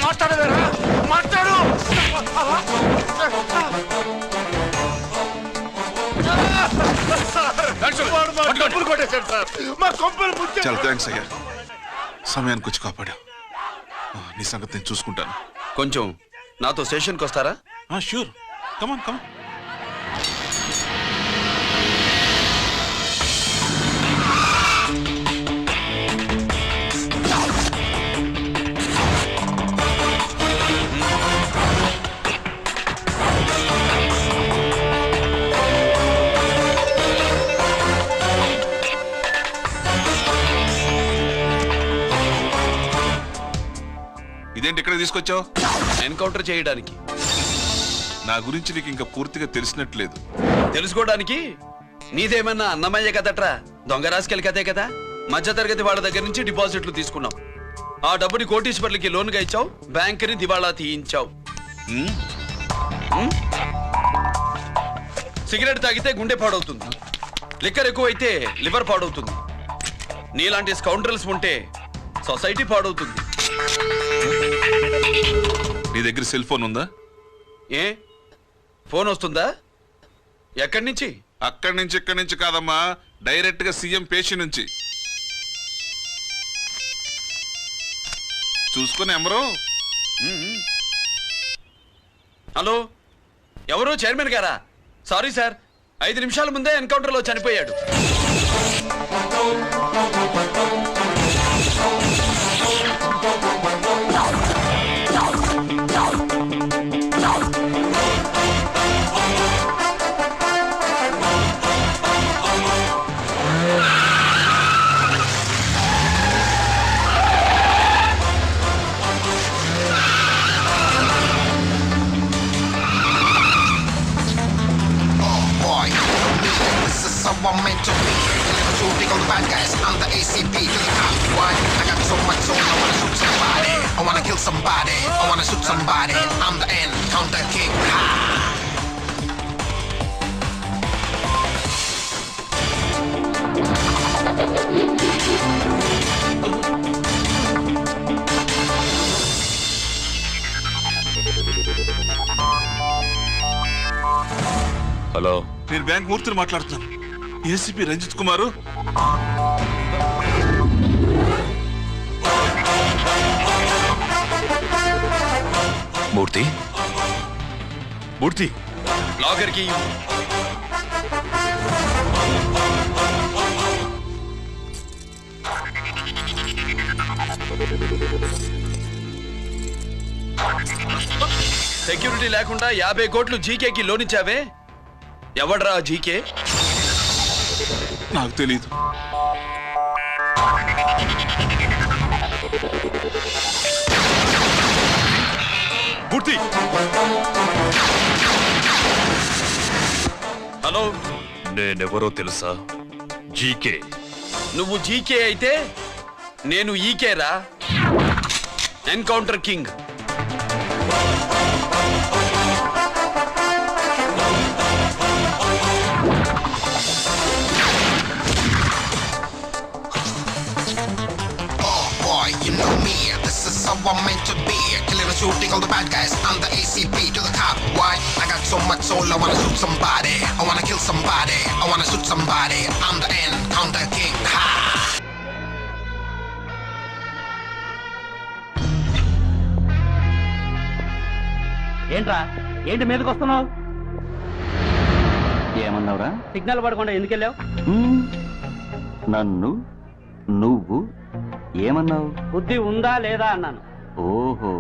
మాట్లాడవేరా, మాట్లాడు. చాలా థ్యాంక్స్ అయ్యా, సమయానికి వచ్చి కాపాడా. నీ సంగతి నేను చూసుకుంటాను. కొంచెం నాతో స్టేషన్కి వస్తారా? షూర్, కమాన్ కమాన్. ఇదేంటి ఇక్కడ తీసుకొచ్చావు? ఎన్కౌంటర్ చేయడానికి. నా గురించి నీకు ఇంకా పూర్తిగా తెలిసినట్లేదు. తెలుసుకోవడానికి నీదేమన్నా అన్నమయ్య కదట్రా, దొంగ రాసుకెళ్ళి కదే కదా. మధ్యతరగతి వాళ్ళ దగ్గర నుంచి డిపాజిట్లు తీసుకున్నావు. ఆ డబ్బుని కోటీశ్వర్లకి లోన్గా ఇచ్చావు, బ్యాంకుని దివాళా తీయించావు. సిగరెట్ తాగితే గుండె పాడవుతుంది, లిక్కర్ ఎక్కువైతే లివర్ పాడవుతుంది. నీలాంటి స్కౌండ్రల్స్ ఉంటే సొసైటీ పాడవుతుంది. నీ దగ్గర సెల్ ఫోన్ ఉందా? ఏ ఫోన్ వస్తుందా? ఎక్కడి నుంచి? అక్కడి నుంచి ఇక్కడి నుంచి కాదమ్మా, డైరెక్ట్ గా సీఎం పేషి నుంచి. చూసుకుని ఎమరు. హలో, ఎవరు? చైర్మన్ గారా? సారీ సార్, 5 నిమిషాల ముందే ఎన్కౌంటర్ లో చనిపోయాడు. I'm meant to be killing shooting all the bad guys. I'm the ACP to the top. Why? I got so much soul. I wanna shoot somebody. I wanna kill somebody. I wanna shoot somebody. I'm the Encounter King. Ha! Hello, నేను bank మూర్తిని మాట్లాడుతున్నాను. ACP Ranjith కుమారు. మూర్తి, మూర్తి, locker కి security లేకుండా 50 కోట్లు జీకేకి loan ఇచ్చావే, ఎవడ్రా GK? నాకు తెలీదు. మూర్తి, hello, నేనెవరో తెలుసా? జీకే. నువ్వు జీకే అయితే నేను ఈకే రా, encounter king. You know me, this is how I'm meant to be. Killing and shooting all the bad guys. I'm the ACP to the top. Why? I got so much soul. I wanna shoot somebody. I wanna kill somebody. I wanna shoot somebody. I'm the Encounter King. Ha! ఏంట్రా, ఏంటి మీదకి వస్తున్నావు? ఏమన్నావురా? Signal పడకుండా ఎందుకెళ్ళావు? నన్ను నువ్వు ఏమన్నావు? బుద్ధి ఉందా లేదా అన్నాను. ఓహో,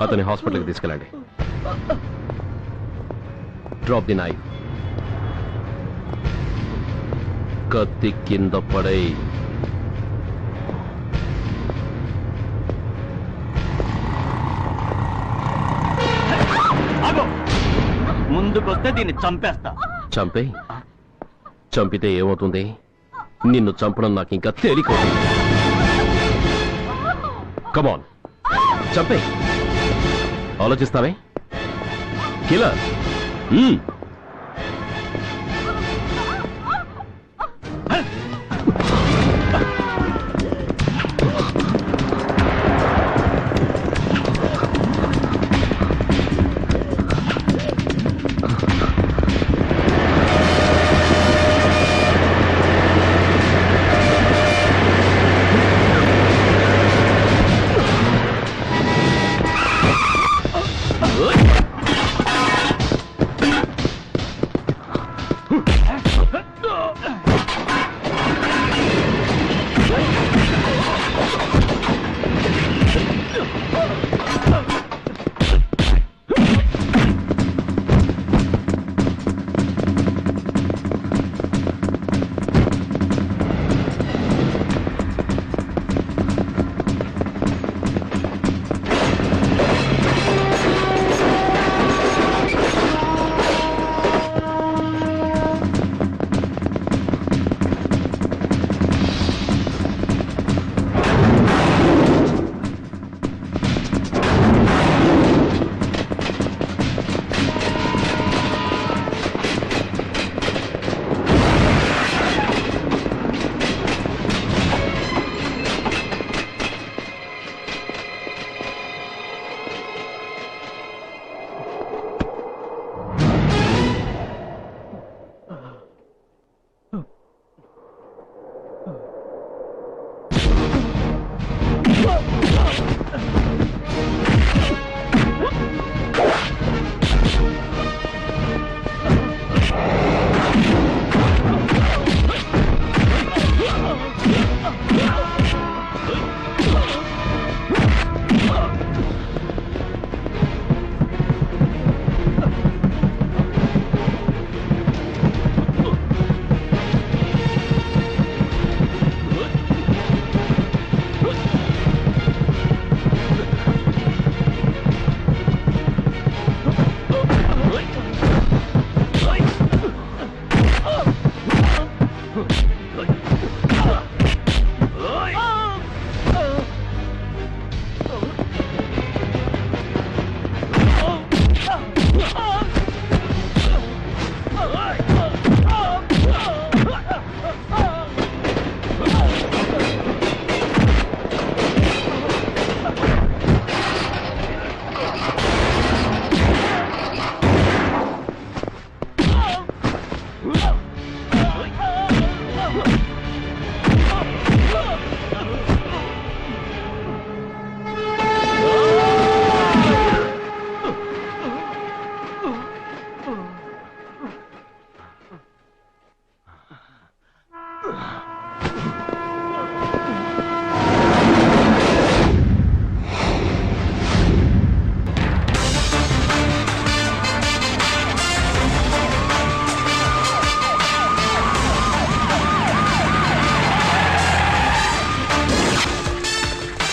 అతని హాస్పిటల్కి తీసుకెళ్ళండి. Drop the knife. కత్తి కింద పడై. ముందుకొస్తే దీన్ని చంపేస్తా. చంపే. చంపితే ఏమవుతుంది? నిన్ను చంపడం నాకు ఇంకా తేలికవుతుంది. కమాన్, చంపే. ఆలోచిస్తావే కిల్లర్.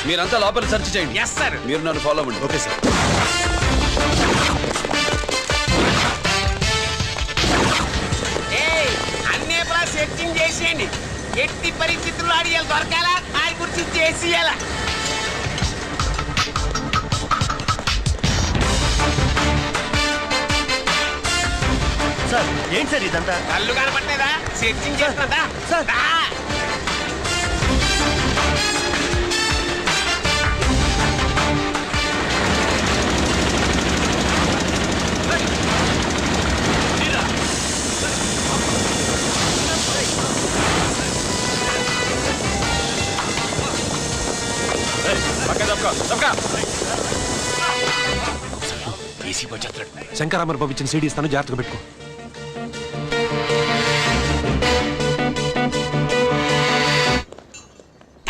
మీరంతా లోపల సెర్చ్ చేయండి. Yes sir. మీరు నన్ను ఫాలో అవ్వండి. Okay sir. అన్నే ప్లస్ సెర్చింగ్ చేసేయండి. ఎట్టి పరిస్థితుల్లో అడియాలి దొరకాలా ఆయన గురించి చేసేయాలా. సార్ ఏంటి సార్ ఇదంతా? కళ్ళు కనపట్టలేదా? Searching చేస్తున్నదా sir. శంకరామర్ బాబు ఇచ్చిన సీడీ ఇస్తాను, జాగ్రత్తగా పెట్టుకో.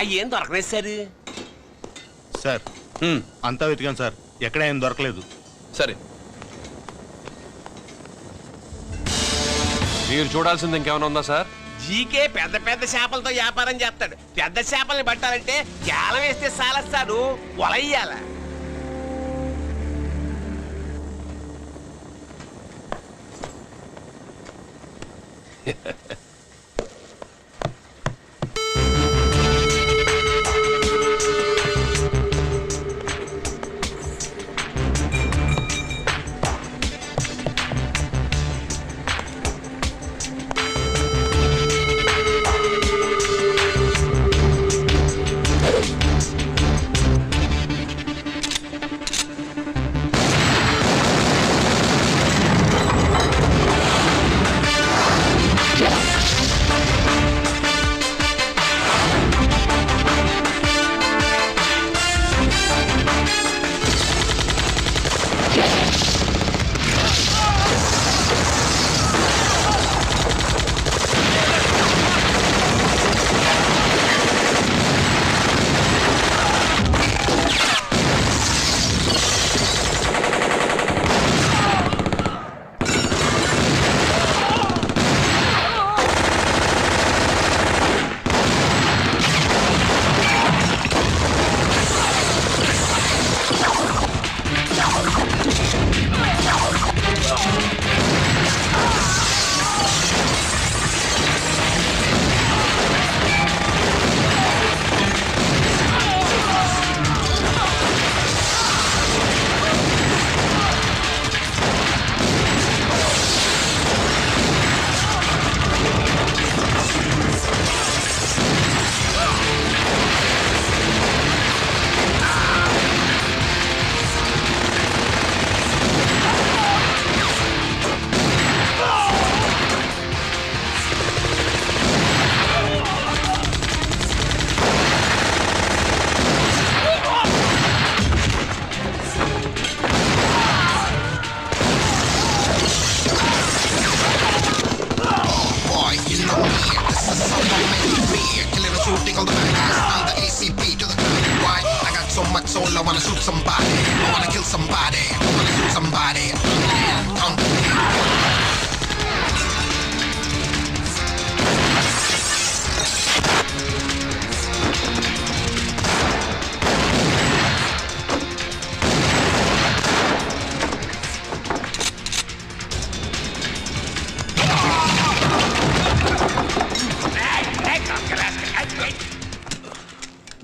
అయ్యేం దొరకలేదు సార్. సార్ అంతా వెతికాను సార్, ఎక్కడ ఏం దొరకలేదు. సరే, మీరు చూడాల్సింది ఇంకేమైనా ఉందా సార్? జీకే పెద్ద పెద్ద చేపలతో వ్యాపారం చేస్తాడు. పెద్ద చేపల్ని పట్టాలంటే జాలం వేస్తే సాలస్తాడు, వలయ్యాల.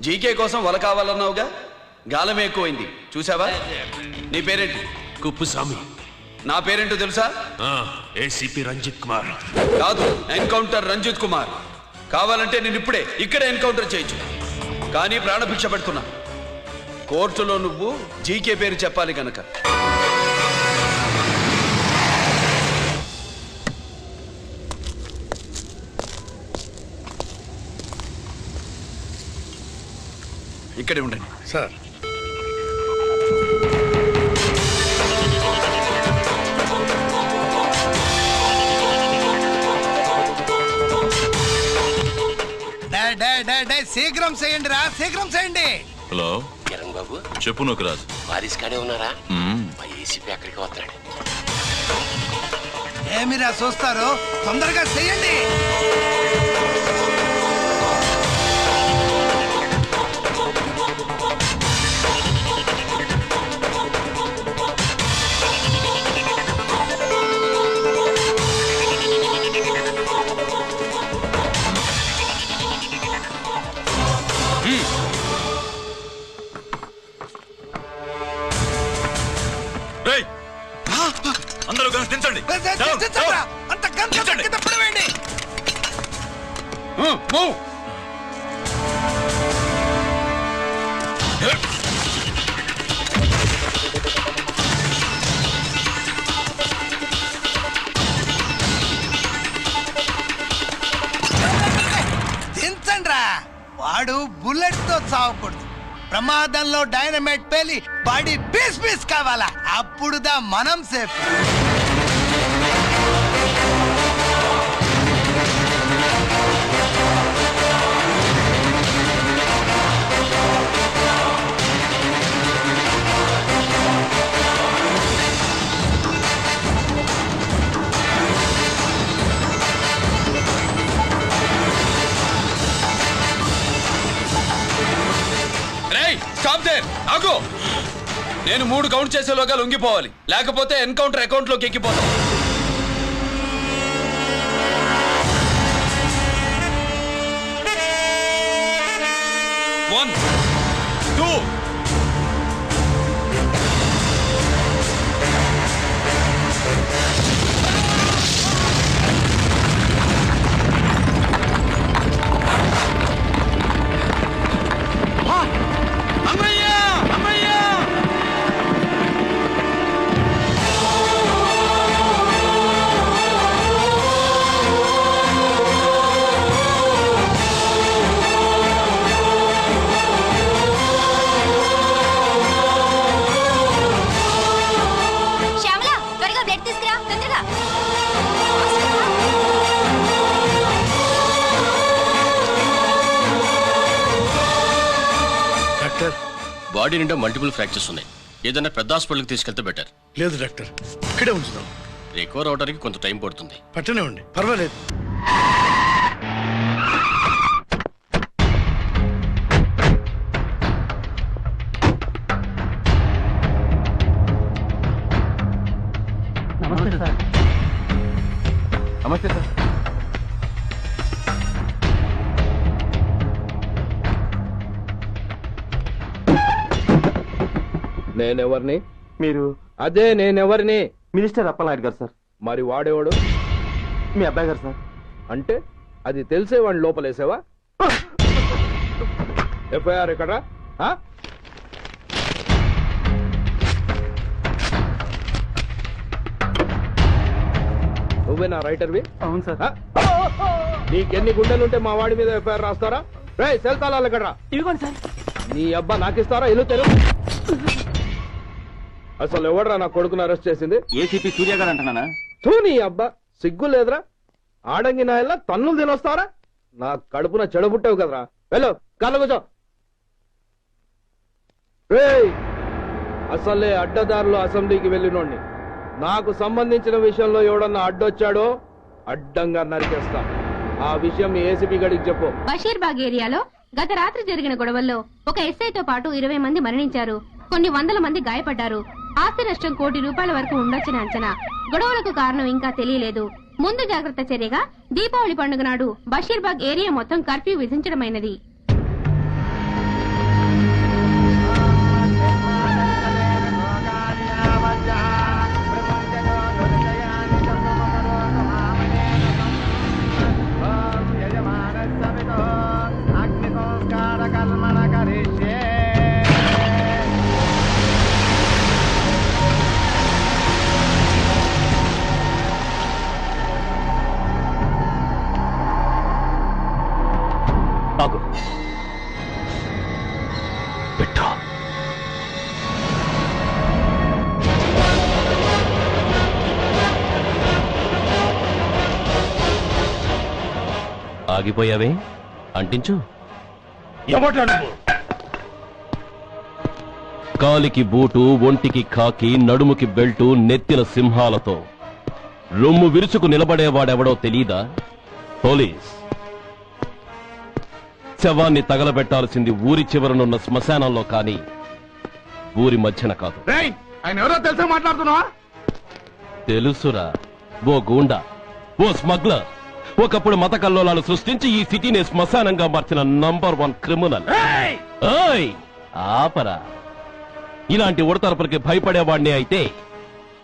జీకే కోసం వల కావాలన్నావుగా, గాలం ఎక్కువైంది చూసావా? నీ పేరేంటి? కుప్పుస్వామి. నా పేరేంటో తెలుసా? ఏసీపీ రంజిత్ కుమార్. కాదు, ఎన్కౌంటర్ రంజిత్ కుమార్. కావాలంటే నేను ఇప్పుడే ఇక్కడే ఎన్కౌంటర్ చేయొచ్చు, కానీ ప్రాణభిక్ష పెడుతున్నా. కోర్టులో నువ్వు జీకే పేరు చెప్పాలి గనక. ఇక్కడే ఉండండి సార్. శీఘ్రం చేయండి రా, శీఘ్రం చేయండి. హలో కిరణ్ బాబు, చెప్పు నూకరాజు. వారిస్ కాడే ఉన్నారా? మా ఏసీపీ అక్కడికి వస్తున్నాడు. ఏమిరా చూస్తారు, తొందరగా చేయండి. అందరూ దించండి. అంత కింద పడవేయండి. దించండి రా. వాడు బుల్లెట్ తో చావకూడదు, ప్రమాదంలో డైనమైట్ పేలి బాడీ పీస్ పీస్ కావాలా, అప్పుడుదా మనం సేఫ్. స్టాప్ దే ఆగు. నేను 3 కౌంట్ చేసేలోగా లొంగిపోవాలి, లేకపోతే ఎన్కౌంటర్ అకౌంట్ లోకి ఎక్కిపోతాం. 1 2 అమ్మయ్యా అమ్మయ్యా. శ్యామల త్వరగా బ్లడ్ తీసుకురా తొందరగా. డాక్టర్ బాడీ నిండా మల్టిపుల్ ఫ్రాక్చర్స్ ఉన్నాయి. ఏదైనా పెద్ద హాస్పిటల్కి తీసుకెళ్తే బెటర్. లేదు డాక్టర్, ఇక్కడే ఉంచుదాం. రికవర్ అవడానికి కొంత టైం పడుతుంది. పట్టనే ఉండి పర్వాలేదు. నమస్తే సార్. నమస్తే సార్. నేనెవరిని? మీరు అదే నేనెవరిని? మినిస్టర్ అప్పలనాయుడు గారు సార్. మరి వాడేవాడు? మీ అబ్బాయి గారు సార్. అంటే అది తెలిసే వాడిని లోపలేసావా? ఎఫ్ఐఆర్ ఎక్కడ? నువ్వేనా రైటర్వి? అవును సార్. నీకెన్ని గుండెలుంటే మా వాడి మీద ఎఫ్ఐఆర్ రాస్తారా? రే సెల్ తాళాలు ఎక్కడరా? ఇదిగోండి సార్. నీ అబ్బా నాకిస్తారా? ఇల్లు తెలు. అసలు ఎవడరా నా కొడుకుని అరెస్ట్ చేసింది? ఏసీపీ సూర్య గారు అంటున్నానా? తూ నీ అబ్బా సిగ్గు లేదురా? ఆడంగి నాయల్లా తన్నులు తినొస్తారా? నా కడుపున చెడబుట్టావు కదరా. వెళ్ళు కాళ్ళు కూర్చో. రేయ్ అసలే అడ్డదారులు అసెంబ్లీకి వెళ్ళినోడిని. నాకు సంబంధించిన విషయంలో ఎవడన్నా అడ్డొచ్చాడో అడ్డంగా నరికేస్తా. ఆ విషయం మీ ఏసీపీ గడికి చెప్పు. బషీర్బాగ్ ఏరియాలో గత రాత్రి జరిగిన గొడవల్లో ఒక ఎస్ఐతో పాటు 20 మంది మరణించారు. కొన్ని వందల మంది గాయపడ్డారు. ఆస్తి నష్టం ₹1 కోటి వరకు ఉండొచ్చిన అంచనా. గొడవలకు కారణం ఇంకా తెలియలేదు. ముందు జాగ్రత్త చర్యగా దీపావళి పండుగ నాడు బషీర్బాగ్ ఏరియా మొత్తం కర్ఫ్యూ విధించడమైనది. ఆగు. పెట్టా. ఆగిపోయావే? అంటించు. కాలికి బూటు, ఒంటికి కాకి, నడుముకి బెల్టు, నెత్తిన సింహాలతో రొమ్ము విరుచుకు నిలబడేవాడెవడో తెలీదా? పోలీస్. శవాన్ని తగలబెట్టాల్సింది ఊరి చివరనున్న శ్మశానంలో కానీ ఊరి మధ్యన కాదు. ఆయన ఎవరో తెలుసా మాట్లాడుతున్నావా? తెలుసురా. ఓ గూండా, ఓ స్మగ్లర్, ఒకప్పుడు మత కల్లోలాలు సృష్టించి ఈ సిటీని శ్మశానంగా మార్చిన నంబర్ 1 క్రిమినల్. ఓయ్ ఆపరా. ఇలాంటి ఉడతరపులకి భయపడేవాడినే అయితే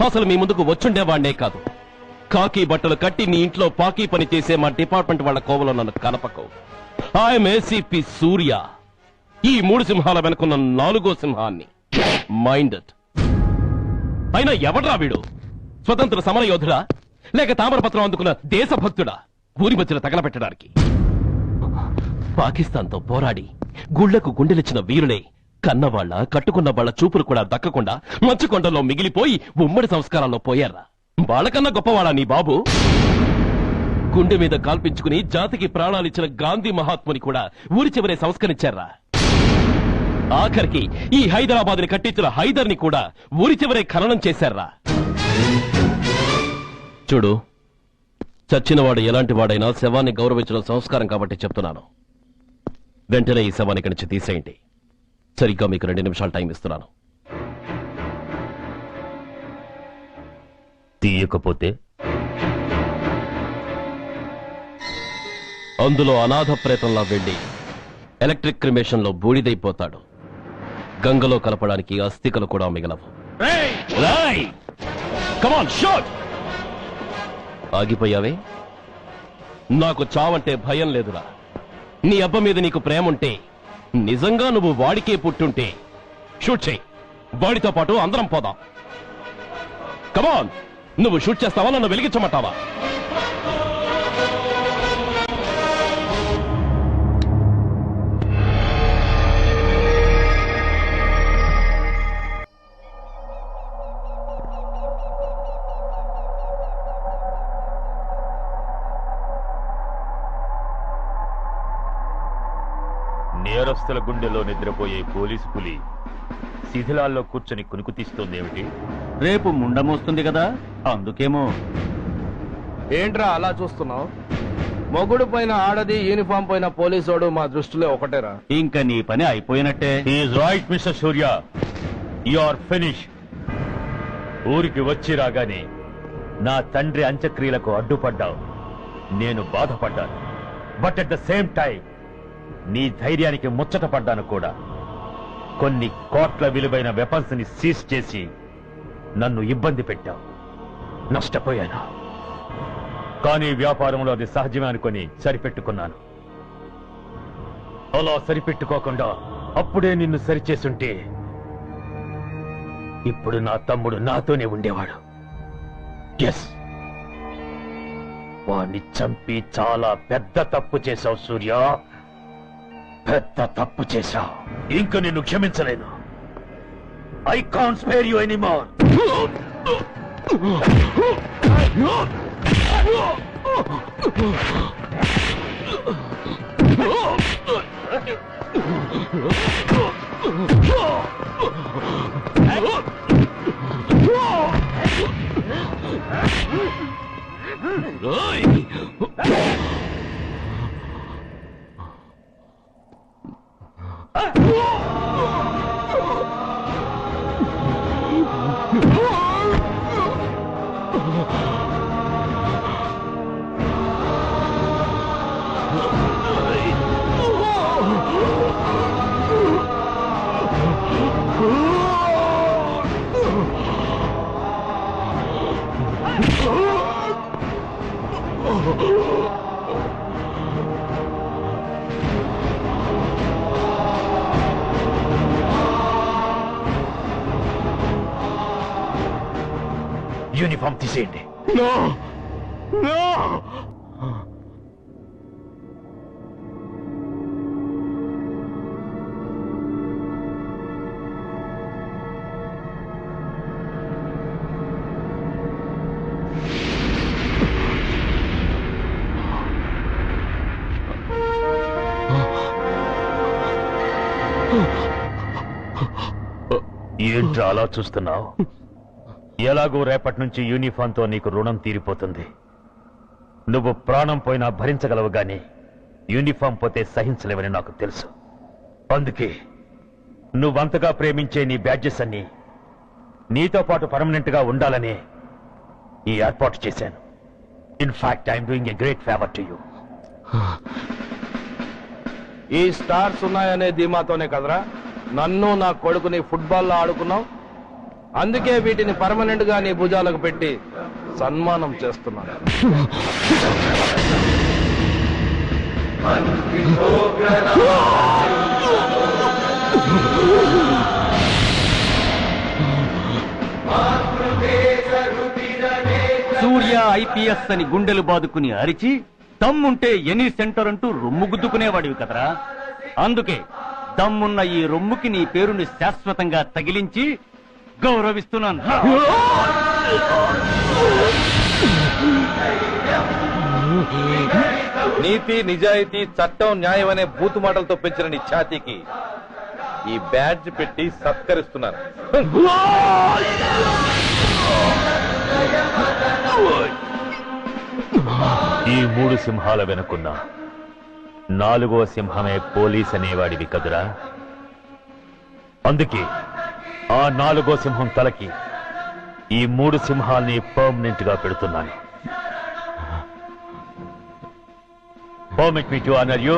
అసలు మీ ముందుకు వచ్చుండేవాడినే కాదు. కాకి బట్టలు కట్టి నీ ఇంట్లో పాకీ పని చేసే మా డిపార్ట్మెంట్ వాళ్ళ కోవలో నన్ను కలపకు. ఐఎమ్ ఏసీపీ సూర్య. ఈ 3 సింహాల వెనుకున్న 4వ సింహాన్ని. మైండెడ్. అయినా ఎవడ్రా వీడు? స్వతంత్ర సమర యోధుడా లేక తామరపత్రం అందుకున్న దేశభక్తుడా? ఊరి మధ్యన తగలబెట్టడానికి. పాకిస్తాన్తో పోరాడి గుళ్లకు గుండెలిచ్చిన వీరులే కన్నవాళ్ల కట్టుకున్న వాళ్ల చూపులు కూడా దక్కకుండా మంచుకొండలో మిగిలిపోయి ఉమ్మడి సంస్కారాల్లో పోయారా? వాళ్ళకన్నా గొప్పవాడా నీ బాబు? గుండె మీద కాల్పించుకుని జాతికి ప్రాణాలిచ్చిన గాంధీ మహాత్ముని కూడా ఊరి చివరే సంస్కరించారా? ఆఖరికి ఈ హైదరాబాద్ ని కట్టించిన హైదర్ ని కూడా ఊరి చివరే ఖననం చేశారా? చూడు, చచ్చినవాడు ఎలాంటి వాడైనా శవాన్ని గౌరవించడం సంస్కారం కాబట్టి చెప్తున్నాను. వెంటనే ఈ శవాన్ని ఇక్కడి నుంచి తీసేయండి. సరిగ్గా మీకు 2 నిమిషాలు టైం ఇస్తున్నాను. తీయకపోతే అందులో అనాథ ప్రేతంలా వెళ్లి ఎలక్ట్రిక్ క్రిమేషన్ లో బూడిదైపోతాడు. గంగలో కలపడానికి అస్థికలు కూడా మిగలవు. ఆగిపోయావే? నాకు చావంటే భయం లేదురా. నీ అబ్బ మీద నీకు ప్రేముంటే, నిజంగా నువ్వు వాడికే పుట్టుంటే షూట్ చేయి. వాడితో పాటు అందరం పోదాం. కమాన్, నువ్వు షూట్ చేస్తావా, నన్ను వెలిగించమంటావా? నేరస్తుల గుండెలో నిద్రపోయే పోలీసు పులి శిథిలాల్లో కూర్చొని కునుకు తీస్తోందేమిటి? రేపు ముండమోస్తుంది కదా, అందుకేమో. ఏంట్రా అలా చూస్తున్నావు? మొగుడు పైన ఆడది, యూనిఫామ్ పైన పోలీసోడు మా దృష్టిలో ఒకటేరా. ఇంకా నీ పని అయిపోయినట్టే. Is right mister Surya, you are finish. ఊరికి వచ్చి రాగానే నా తండ్రి అంత్యక్రియలకు అడ్డుపడ్డావు. నేను బాధపడ్డాను. But at the same time నీ ధైర్యానికి ముచ్చట పడ్డాను కూడా. కొన్ని కోట్ల విలువైన వెపన్స్ ని సీజ్ చేసి నన్ను ఇబ్బంది పెట్టావు. నష్టపోయాను. కానీ వ్యాపారంలో అది సహజమే అనుకొని సరిపెట్టుకున్నాను. అలా సరిపెట్టుకోకుండా అప్పుడే నిన్ను సరిచేస్తుంటే ఇప్పుడు నా తమ్ముడు నాతోనే ఉండేవాడు. ఎస్, వాణ్ణి చంపి చాలా పెద్ద తప్పు చేశావు సూర్య. పెద్ద తప్పు చేశావు. ఇంక నిన్ను క్షమించలేను. I can't spare you anymore. Uniform తీసేయండి. ఏంట్రా అలా చూస్తున్నావు? ఎలాగో రేపటి నుంచి యూనిఫామ్తో నీకు రుణం తీరిపోతుంది. నువ్వు ప్రాణం పోయినా భరించగలవు గాని యూనిఫామ్ పోతే సహించలేవని నాకు తెలుసు. అందుకే నువ్వంతగా ప్రేమించే నీ బ్యాడ్జెస్ అన్ని నీతో పాటు పర్మనెంట్ గా ఉండాలని ఈ ఏర్పాటు చేశాను. In fact I'm doing a great favour to you. ఈ స్టార్స్ ఉన్నాయనే ధీమాతోనే కదరా నన్ను నా కొడుకుని ఫుట్బాల్లో ఆడుకున్నావు. అందుకే వీటిని పర్మనెంట్ గా నీ భుజాలకు పెట్టి సన్మానం చేస్తున్నాను. సూర్య ఐపీఎస్ అని గుండెలు బాదుకుని అరిచి, దమ్ముంటే ఎనీ సెంటర్ అంటూ రొమ్ము గుద్దుకునేవాడివి కదరా. అందుకే దమ్మున్న ఈ రొమ్ముకి నీ పేరుని శాశ్వతంగా తగిలించి గౌరవిస్తున్నాను. నీతి, నిజాయితీ, చట్టం, న్యాయం అనే బూతు మాటలతో పెంచిన నీ ఛాతీకి ఈ బ్యాడ్జ్ పెట్టి సత్కరిస్తున్నాను. ఈ 3 సింహాల వెనుకున్నా 4వ సింహమే పోలీస్ అనేవాడివి కదురా. అందుకే ఆ 4వ సింహం తలకి ఈ 3 సింహాల్ని పర్మనెంట్ గా పెడుతున్నాను. Permit me to honor you.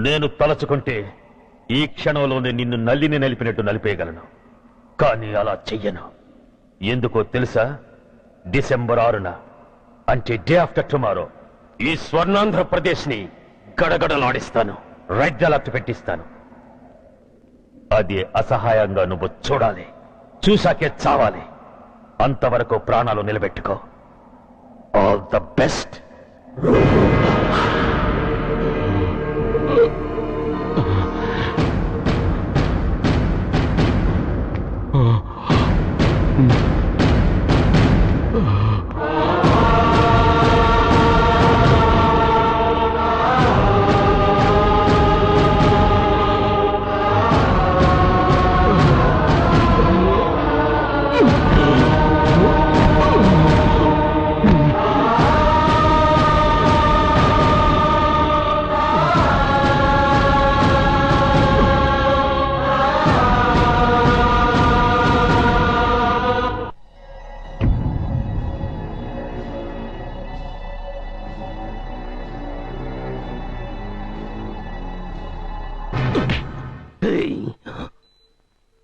నేను తలచుకుంటే ఈ క్షణంలోనే నిన్ను నల్లిని నలిపినట్టు నలిపేయగలను. కానీ అలా చెయ్యను. ఎందుకో తెలుసా? డిసెంబర్ 6న అంటే డే ఆఫ్టర్ టుమారో ఈ స్వర్ణాంధ్రప్రదేశ్ ని గడగడలాడిస్తాను. రెడ్ అలర్ట్ పెట్టిస్తాను. అది అసహాయంగా నువ్వు చూడాలి. చూశాకే చావాలి. అంతవరకు ప్రాణాలు నిలబెట్టుకో. All the best.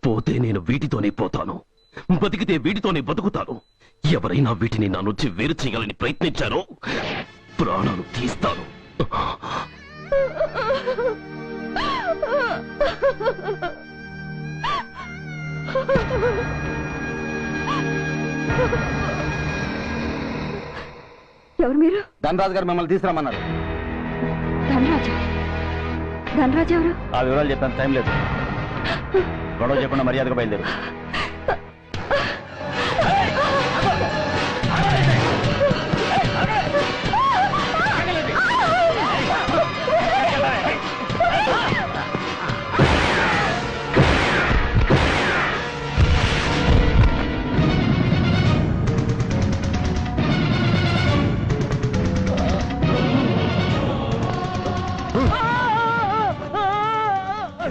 పోతే నేను వీటితోనే పోతాను, బతికితే వీటితోనే బతుకుతాను. ఎవరైనా వీటిని నా నుంచి వేరు చేయాలని ప్రయత్నించారో ప్రాణాలు తీస్తాను. ఎవరు మీరు? ధనరాజు గారు మిమ్మల్ని తీసుకురమ్మన్నారు. ధనరాజు? ధనరాజు ఎవరు? ఆ వివరాలు చెప్పాను, టైం లేదు. గొడవ చెప్పకుండా మర్యాదగా బయలుదేరు.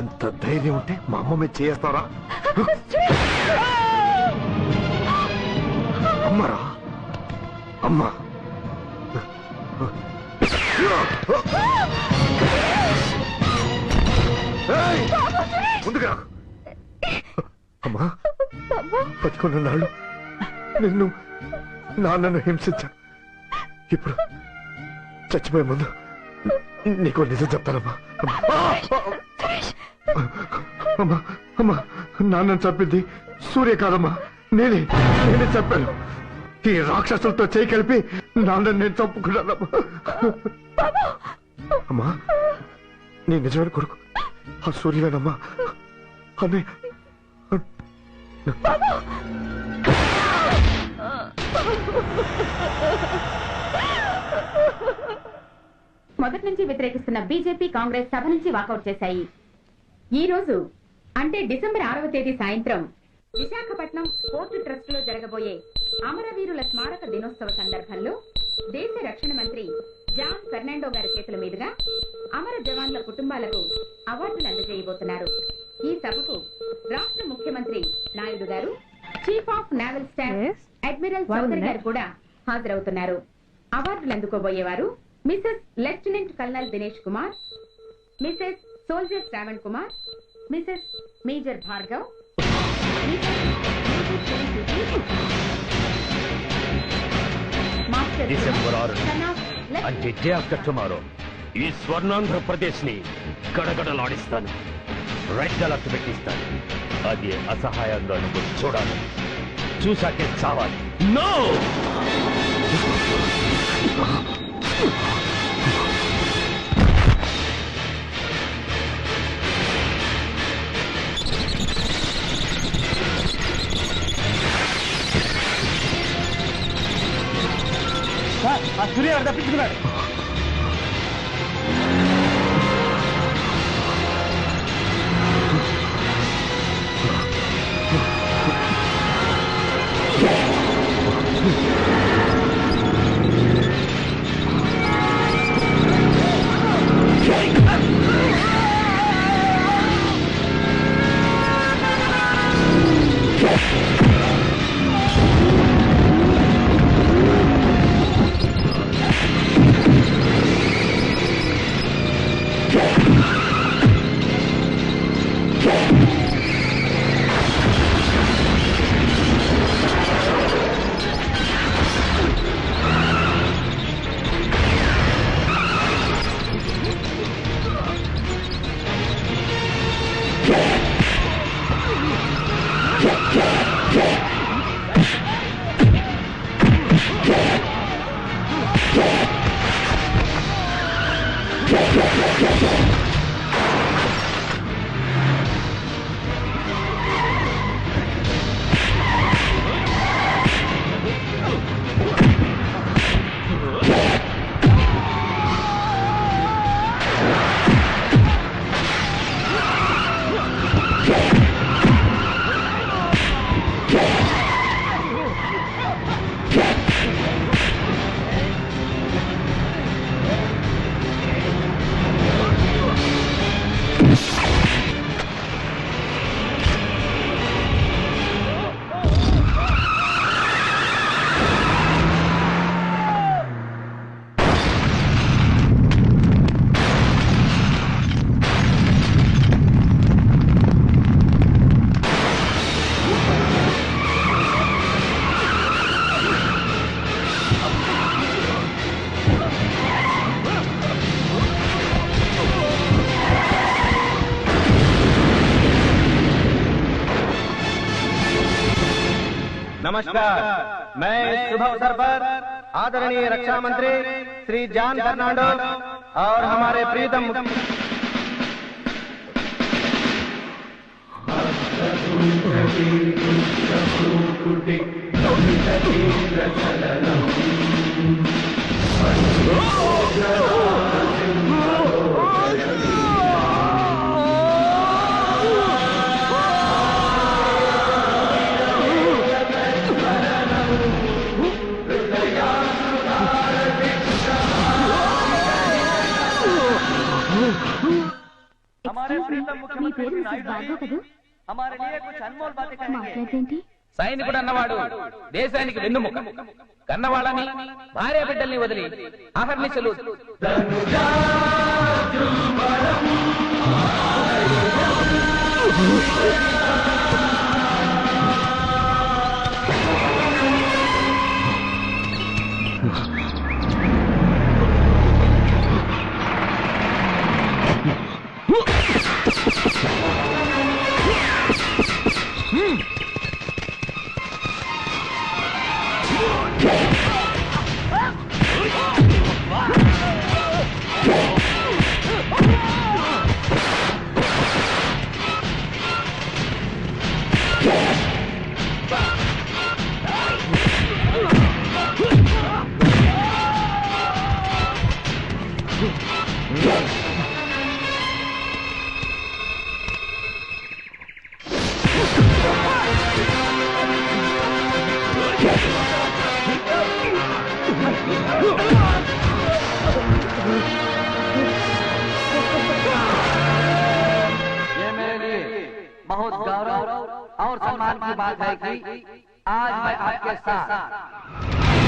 ఎంత ధైర్యం ఉంటే మా అమ్మ మీద చేస్తారా? అమ్మరా అమ్మ, ముందుగా అమ్మా, బతికున్న నాళ్ళు నిన్ను నాన్నను హింసించా. ఇప్పుడు చచ్చిపోయే ముందు నీకు నిజం చెప్తానమ్మా. అమ్మా అమ్మా, నాన్నను చంపింది సూర్య కాదమ్మా, నేనే చెప్పాను. ఈ రాక్షసులతో చేయి కలిపి నాన్నని నేను చంపుకున్నానమ్మా. అమ్మా, నీ నిజమైన కొడుకు ఆ సూర్యవేనమ్మా. అన్నయ్య మొదటి నుంచి వ్యతిరేకిస్తున్న బీజేపీ, కాంగ్రెస్ సభ నుంచి వాకౌట్ చేశాయి. ఈ రోజు అంటే డిసెంబర్ 6వ తేదీ సాయంత్రం విశాఖపట్నం పోర్టు ట్రస్ట్ లో జరగబోయే అమరవీరుల స్మారక దినోత్సవ సందర్భంలో దేశ రక్షణ మంత్రి జాన్ ఫెర్నాండో గారి చేతుల మీదుగా అమర జవాన్ల కుటుంబాలకు అవార్డులు అందజేయబోతున్నారు. ఈ సభకు రాష్ట్ర ముఖ్యమంత్రి నాయుడు గారు, chief of naval staff admiral Chowdary గారు కూడా హాజరవుతున్నారు. అవార్డులు అందుకోబోయేవారు Mrs lieutenant colonel Dinesh Kumar, Mrs soldier Shravan Kumar, Mrs major Bhargav, December 6 అంటే డే ఆఫ్టర్ టుమారో ఈ స్వర్ణాంధ్రప్రదేశ్ ని గడగడలాడిస్తాను. రెడ్ అలర్ట్ పెట్టిస్తాను. అది అసహాయంగా నువ్వు చూడాలి. చూశాకే చావాలి. నో! ఆ సూర్య తప్పించుకున్నాడు. नमस्कार, मैं इस शुभ अवसर पर आदरणीय रक्षा मंत्री श्री जॉन फर्नांडो और हमारे प्रीतम మీ పేరు మిసెస్ భార్గవ్ కదూ? మాట్లాడేంటి? సైనికుడు అన్నవాడు దేశానికి వెన్నుముక. కన్నవాళ్ళని భార్య బిడ్డల్ని వదిలి అహర్నిశలు बहुत गौरव और सम्मान की बात है कि आज मैं आपके साथ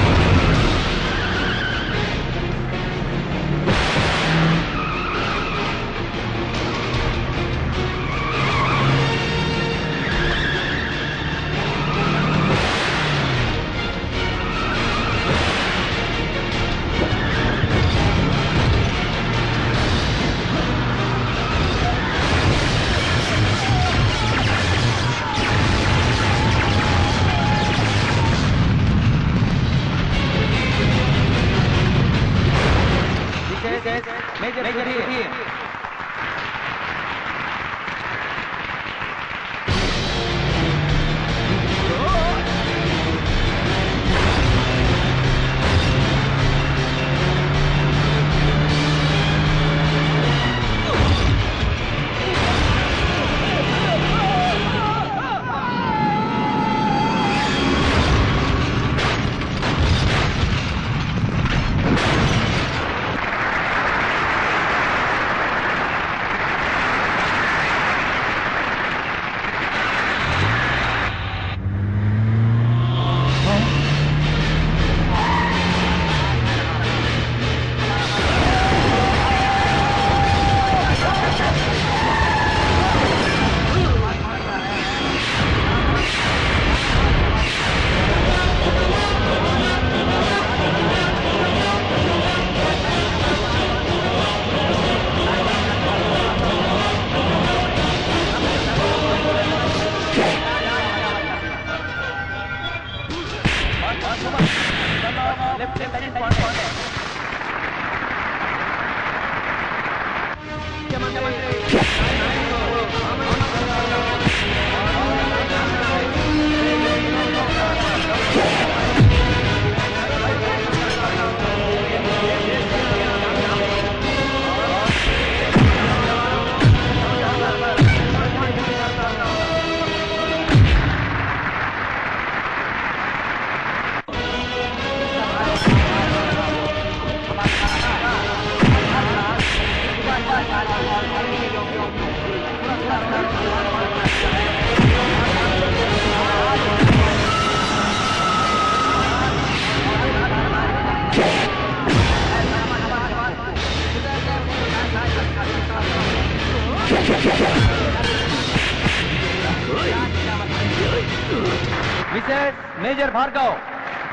మిసెస్ మేజర్ భార్గవ్.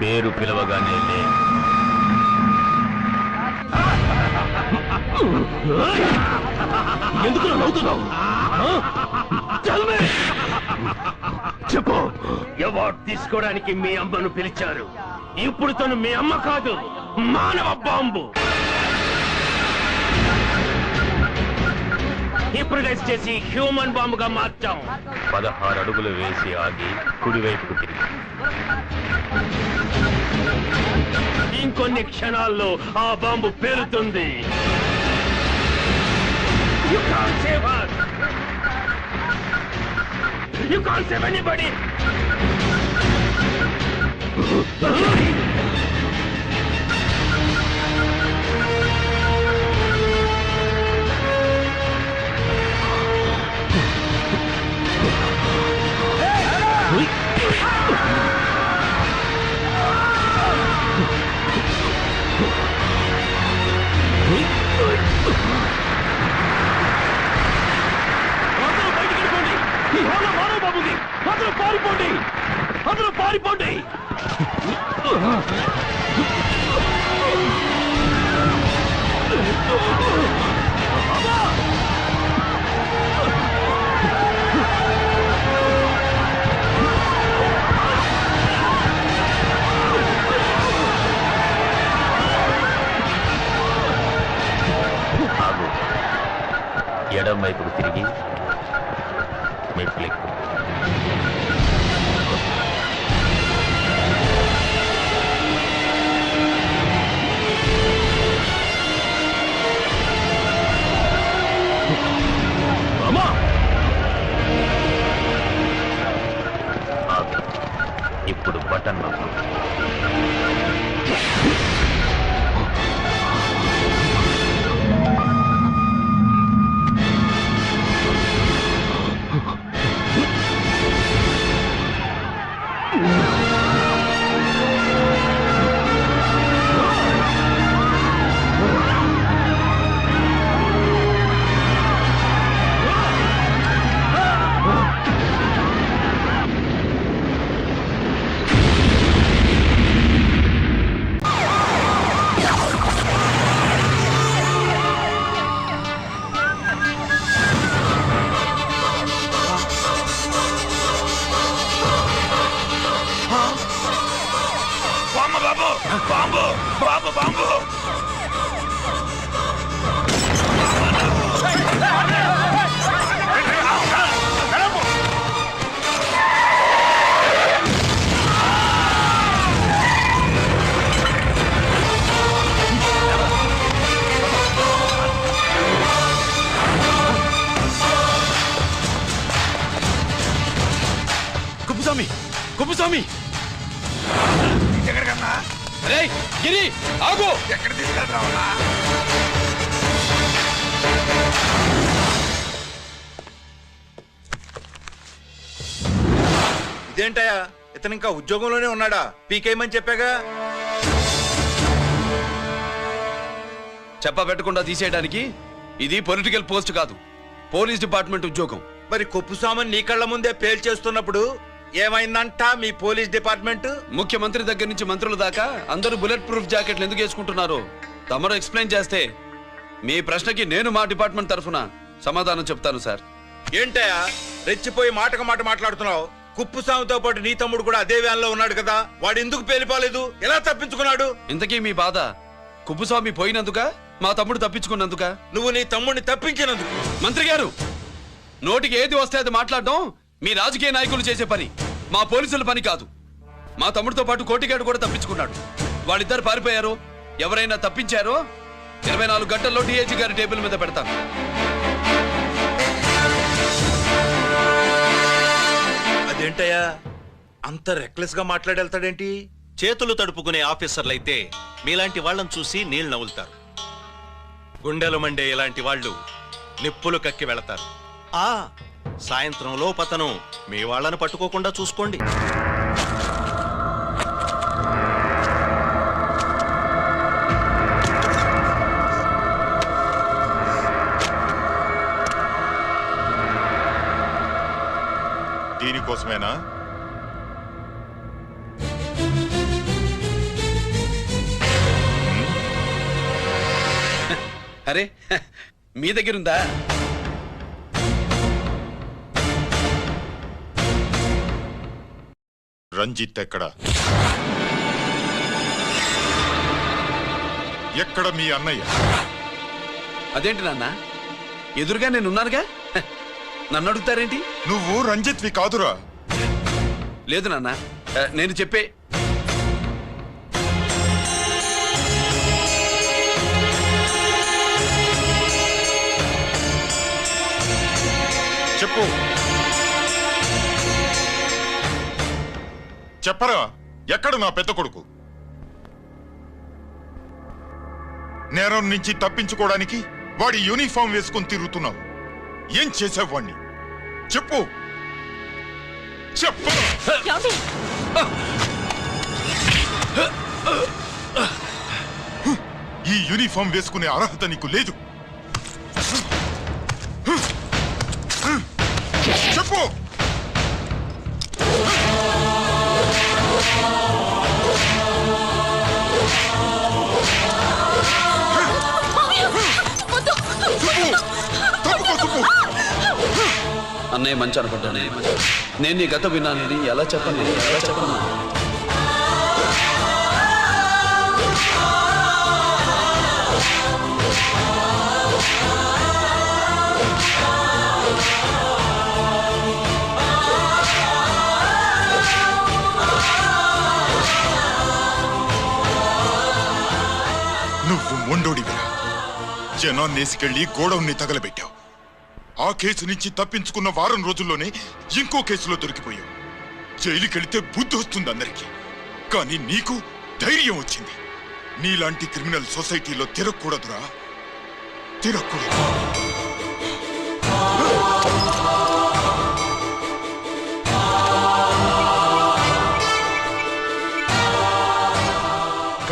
పేరు పిలవగానే లే. ఎందుకు నవ్వుతున్నావు? చెప్పు, అవార్డు తీసుకోవడానికి మీ అమ్మను పిలిచారు. ఇప్పుడు తను మీ అమ్మ కాదు, మానవ బాంబు. హిప్రటైజ్ చేసి హ్యూమన్ బాంబుగా మార్చాం. 16 అడుగులు వేసి ఆగి కుడివైపుకు తిరిగి ఇంకొన్ని క్షణాల్లో ఆ bomb పేలుతుంది. You can't save her. You can't save anybody. అందరూ పారిపోండి. ఎడం వైపుకు తిరిగి మెట్లెక్కు. ఇప్పుడు బటన్ నొక్కు. Bomb bomb bomb. Kuppuswamy, Kuppuswamy, ఎక్కడికన్నా? అరే గిరి ఆగు. ఎక్కడ తీసుకెళ్తావా? ఇదేంటయా, ఇతను ఇంకా ఉద్యోగంలోనే ఉన్నాడా? పీకేయమని చెప్పాగా. చెప్ప పెట్టకుండా తీసేయడానికి ఇది పొలిటికల్ పోస్ట్ కాదు, పోలీస్ డిపార్ట్మెంట్ ఉద్యోగం. మరి కొప్పుస్వామిని నీ కళ్ళ ముందే పేల్చేస్తున్నప్పుడు ఏమైందంట మీ పోలీస్ డిపార్ట్మెంట్? ముఖ్యమంత్రి దగ్గర నుంచి మంత్రుల దాకా అందరూ బుల్లెట్ ప్రూఫ్ జాకెట్లు ఎందుకు వేసుకుంటున్నారు తమరు ఎక్స్ప్లెయిన్ చేస్తే మీ ప్రశ్నకి నేను మా డిపార్ట్మెంట్ తరఫున సమాధానం చెప్తాను సార్. ఏంటయా రెచ్చిపోయి మాటకు మాట మాట్లాడుతున్నావు? కుప్పుస్వామితో పాటు నీ తమ్ముడు కూడా అదే వ్యాన్లో ఉన్నాడు కదా, వాడు ఎందుకు పేలిపోలేదు? ఎలా తప్పించుకున్నాడు? ఇంతకీ మీ బాధ కుప్పుస్వామి పోయినందుక, మా తమ్ముడు తప్పించుకున్నందుక? నువ్వు నీ తమ్ముడిని తప్పించినందుకు. మంత్రి గారు, నోటికి ఏది వస్తే అది మాట్లాడడం మీ రాజకీయ నాయకులు చేసే పని, మా పోలీసుల పని కాదు. మా తమ్ముడితో పాటు కోటిగాడు కూడా తప్పించుకున్నాడు. వాళ్ళిద్దరు పారిపోయారు. ఎవరైనా తప్పించారో 24 గంటల్లో డిఐజీ గారి టేబుల్ మీద పెడతాను. అదేంటయ్యా అంత రెక్లెస్ గా మాట్లాడేళ్తాడేంటి? చేతులు తడుపుకునే ఆఫీసర్లైతే మీలాంటి వాళ్ళని చూసి నీళ్లు నవ్వులుతారు. గుండెలు మండే ఇలాంటి వాళ్ళు నిప్పులు కక్కి వెళతారు. సాయంత్రం లోపతను మీ వాళ్ళను పట్టుకోకుండా చూసుకోండి. దీనికోసమేనా అరే మీ దగ్గరుందా? రంజిత్ ఎక్కడ? ఎక్కడ మీ అన్నయ్య? అదేంటి నాన్న, ఎదురుగా నేనున్నానుగా, నన్ను అడుగుతారేంటి? నువ్వు రంజిత్వి కాదురా. లేదు నాన్న, నేను చెప్పే. చెప్పు, చెప్పరా, ఎక్కడ నా పెద్ద కొడుకు? నేరం నుంచి తప్పించుకోవడానికి వాడి యూనిఫామ్ వేసుకొని తిరుగుతున్నావు. ఏం చేసావు వాణ్ణి? చెప్పు, చెప్పు. ఈ యూనిఫామ్ వేసుకునే అర్హత నీకు లేదు. చెప్పు. అన్నయ్య మంచి అనుకుంటానే. నేను నీ గత విన్నానండి, ఎలా చెప్పండి, ఎలా చెప్పను? నువ్వు మొండోడివిరా. జనాన్నేసుకెళ్లి గోడౌన్ని తగలబెట్టావు. ఆ కేసు నుంచి తప్పించుకున్న వారం రోజుల్లోనే ఇంకో కేసులో దొరికిపోయావు. జైలుకెళ్తే బుద్ధి వస్తుంది అందరికీ, కానీ నీకు ధైర్యం వచ్చింది. నీలాంటి క్రిమినల్ సొసైటీలో తిరగకూడదురా, తిరగకూడదు.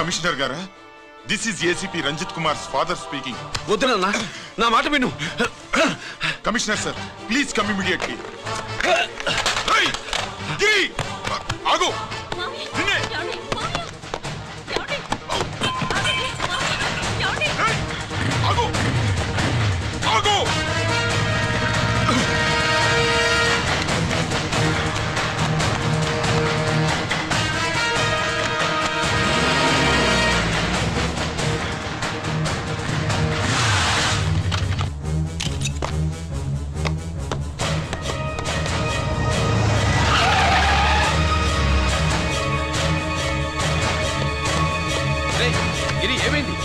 కమిషనర్ గారా, this is ACP Ranjith Kumar father speaking. వద్దునన్నా, నా మాట విను. Commissioner sir, please come immediately. ఆగు. ఆగు. ఆగు. గిరి, ఏమైంది?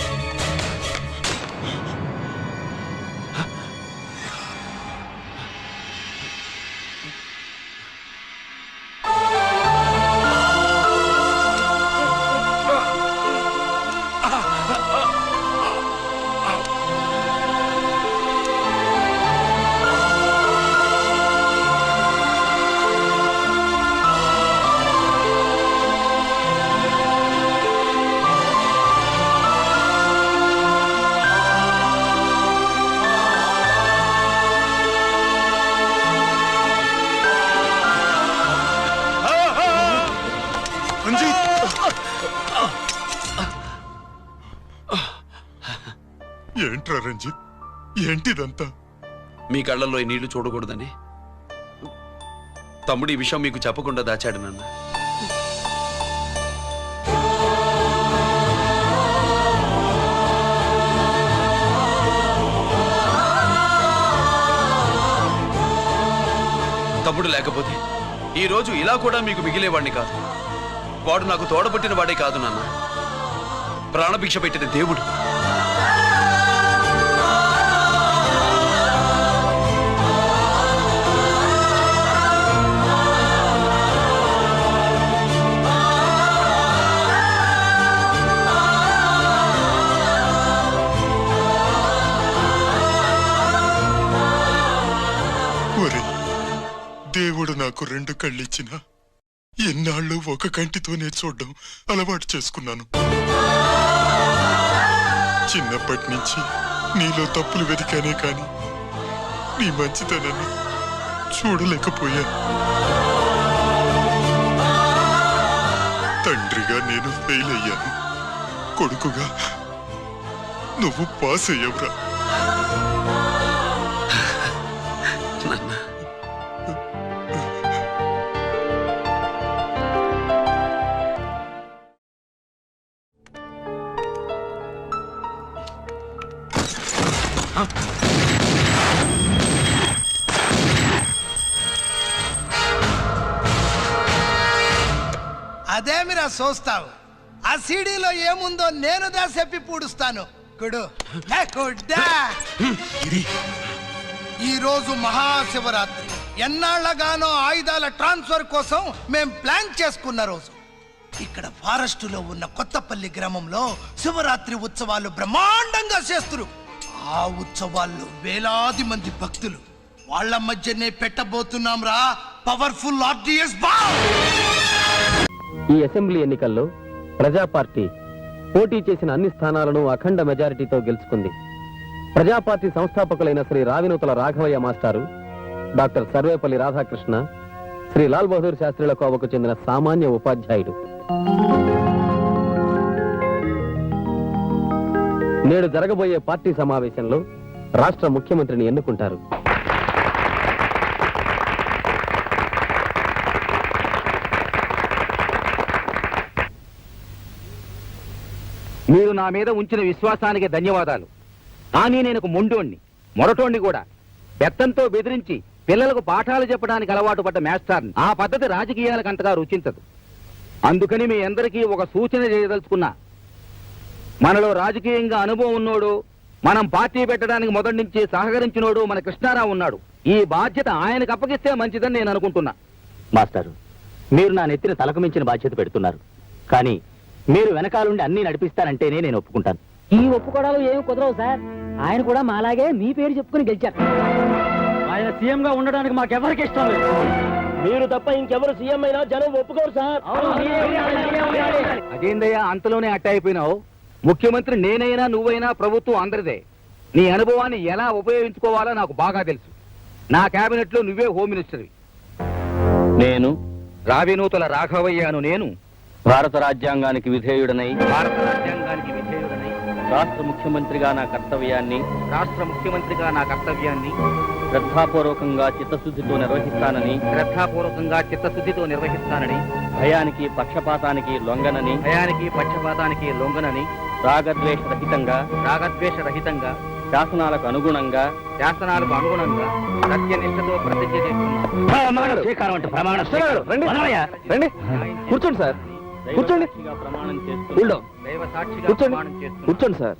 ఏంట్రా రంజిత్, ఏంటిదంతా? మీ కళ్ళల్లో ఈ నీళ్లు చూడకూడదని తమ్ముడు ఈ విషయం మీకు చెప్పకుండా దాచాడు నాన్న. తమ్ముడు లేకపోతే ఈ రోజు ఇలా కూడా మీకు మిగిలేవాడిని కాదు. వాడు నాకు తోడబుట్టిన వాడే కాదు నాన్న, ప్రాణభిక్ష పెట్టిన దేవుడు. దేవుడు నాకు 2 కళ్ళిచ్చిన ఎన్నాళ్ళు ఒక కంటితోనే చూడడం అలవాటు చేసుకున్నాను. చిన్నప్పటి నుంచి నీలో తప్పులు వెతికానే కాని నీ మంచితనాన్ని చూడలేకపోయాను. తండ్రిగా నేను ఫెయిల్ అయ్యాను, కొడుకుగా నువ్వు పాస్ అయ్యావురా. అదేమిరా చూస్తావు? ఆ సీడీలో ఏముందో నేను దా చెప్పి పూడుస్తాను. కుడు ఈ రోజు మహాశివరాత్రి. ఎన్నాళ్లగానో ఆయుధాల ట్రాన్స్ఫర్ కోసం మేం ప్లాన్ చేసుకున్న రోజు. ఇక్కడ ఫారెస్ట్ లో ఉన్న కొత్తపల్లి గ్రామంలో శివరాత్రి ఉత్సవాలు బ్రహ్మాండంగా చేస్తురు. ఆ ఉత్సవాల్లో వేలాది మంది భక్తులు. వాళ్ళ మధ్యనే పెట్టబోతున్నాం రా పవర్ఫుల్ ఆర్డిఎస్ బాంబ్. ఈ అసెంబ్లీ ఎన్నికల్లో ప్రజా పార్టీ పోటీ చేసిన అన్ని స్థానాలను అఖండ మెజారిటీతో గెలుచుకుంది. ప్రజా పార్టీ సంస్థాపకులైన శ్రీ రావినూతల రాఘవయ్య మాస్టారు, డాక్టర్ సర్వేపల్లి రాధాకృష్ణ, శ్రీ లాల్ బహదూర్ శాస్త్రిల కోవకు చెందిన సామాన్య ఉపాధ్యాయుడు. నేడు జరగబోయే పార్టీ సమావేశంలో రాష్ట్ర ముఖ్యమంత్రిని ఎన్నుకుంటారు. మీరు నా మీద ఉంచిన విశ్వాసానికి ధన్యవాదాలు. కానీ నేను ఒక మొండోణ్ణి, మొరటోణ్ణి కూడా. బెత్తంతో బెదిరించి పిల్లలకు పాఠాలు చెప్పడానికి అలవాటు పడ్డ మాస్టర్ని. ఆ పద్ధతి రాజకీయాలకు అంతగా రుచించదు. అందుకని మీ అందరికీ ఒక సూచన చేయదలుచుకున్నా. మనలో రాజకీయంగా అనుభవం ఉన్నోడు, మనం పార్టీ పెట్టడానికి మొదటి నుంచి సహకరించినోడు మన కృష్ణారావు ఉన్నాడు. ఈ బాధ్యత ఆయనకు అప్పగిస్తే మంచిదని నేను అనుకుంటున్నా. మాస్టారు, మీరు నా నెత్తిన తలకు మించిన బాధ్యత పెడుతున్నారు. కానీ మీరు వెనకాలండి అన్ని నడిపిస్తారంటేనే నేను ఒప్పుకుంటాను. ఈ ఒప్పుకోవడాలు ఏమి కుదరవు సార్. ఆయన కూడా మాలాగే మీ పేరు చెప్పుకుని గెలిచారు. ఆయన సీఎం గా ఉండడానికి మాకెవరికి ఇష్టం లేదు. మీరు తప్ప ఇంకెవరు సీఎం అయినా జనం ఒప్పుకోరు సార్. అదేందయ్యా అంతలోనే అట్ట అయిపోయినావు? ముఖ్యమంత్రి నేనైనా నువ్వైనా ప్రభుత్వం అందరిదే. నీ అనుభవాన్ని ఎలా ఉపయోగించుకోవాలో నాకు బాగా తెలుసు. నా కేబినెట్ లో నువ్వే హోమ్ మినిస్టర్వి. నేను రావినూతల రాఘవయ్యను. నేను భారత రాజ్యాంగానికి విధేయుడనై భారత రాజ్యాంగానికి విధేయుడనై రాష్ట్ర ముఖ్యమంత్రిగా నా కర్తవ్యాన్ని శ్రద్ధాపూర్వకంగా చిత్తశుద్ధితో నిర్వహిస్తానని భయానికి పక్షపాతానికి లొంగనని రాగద్వేష రహితంగా శాసనాలకు అనుగుణంగా సత్యనిష్టతో ప్రతిజ్ఞ చేస్తున్నాను. కూర్చోండి సార్, కూర్చోండి. ప్రమాణం కూర్చోండి సార్.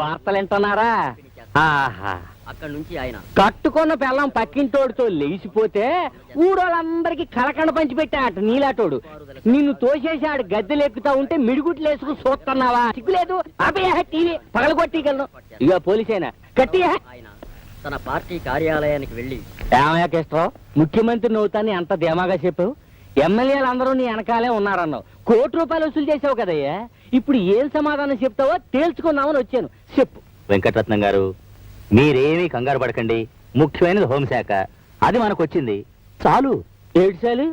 వార్తలు వింటున్నారా? అక్కడ నుంచి ఆయన కట్టుకున్న పిల్లం పక్కింటోడితో లేచిపోతే ఊరోళ్ళందరికీ కలకండ పంచి పెట్టాట. నీలాటోడు నిన్ను తోసేసాడు. గద్దెలు ఎక్కుతా ఉంటే మిడిగుట్లు వేసుకుని చూస్తున్నావా? సిగ్గులేదు? అబ్బే టీవీ పగలగొట్టిగలను. ఇక పోలీసైనా కట్టియా. తన పార్టీ కార్యాలయానికి వెళ్ళి ఏమయ్యాకేశ్వరరావు, ముఖ్యమంత్రి నవ్వుతాన్ని అంత ధీమాగా చెప్పావు. ఎమ్మెల్యేలు అందరూ నీ వెనకాలే ఉన్నారన్నావు. ₹1 వసూలు చేసావు కదయ్యా. ఇప్పుడు ఏం సమాధానం చెప్తావో తేల్చుకుందామని వచ్చాను. చెప్పు. వెంకటరత్నం గారు, మీరేమీ కంగారు పడకండి. ముఖ్యమైనది హోంశాఖ, అది మనకొచ్చింది చాలు. ఏడ్చాలు?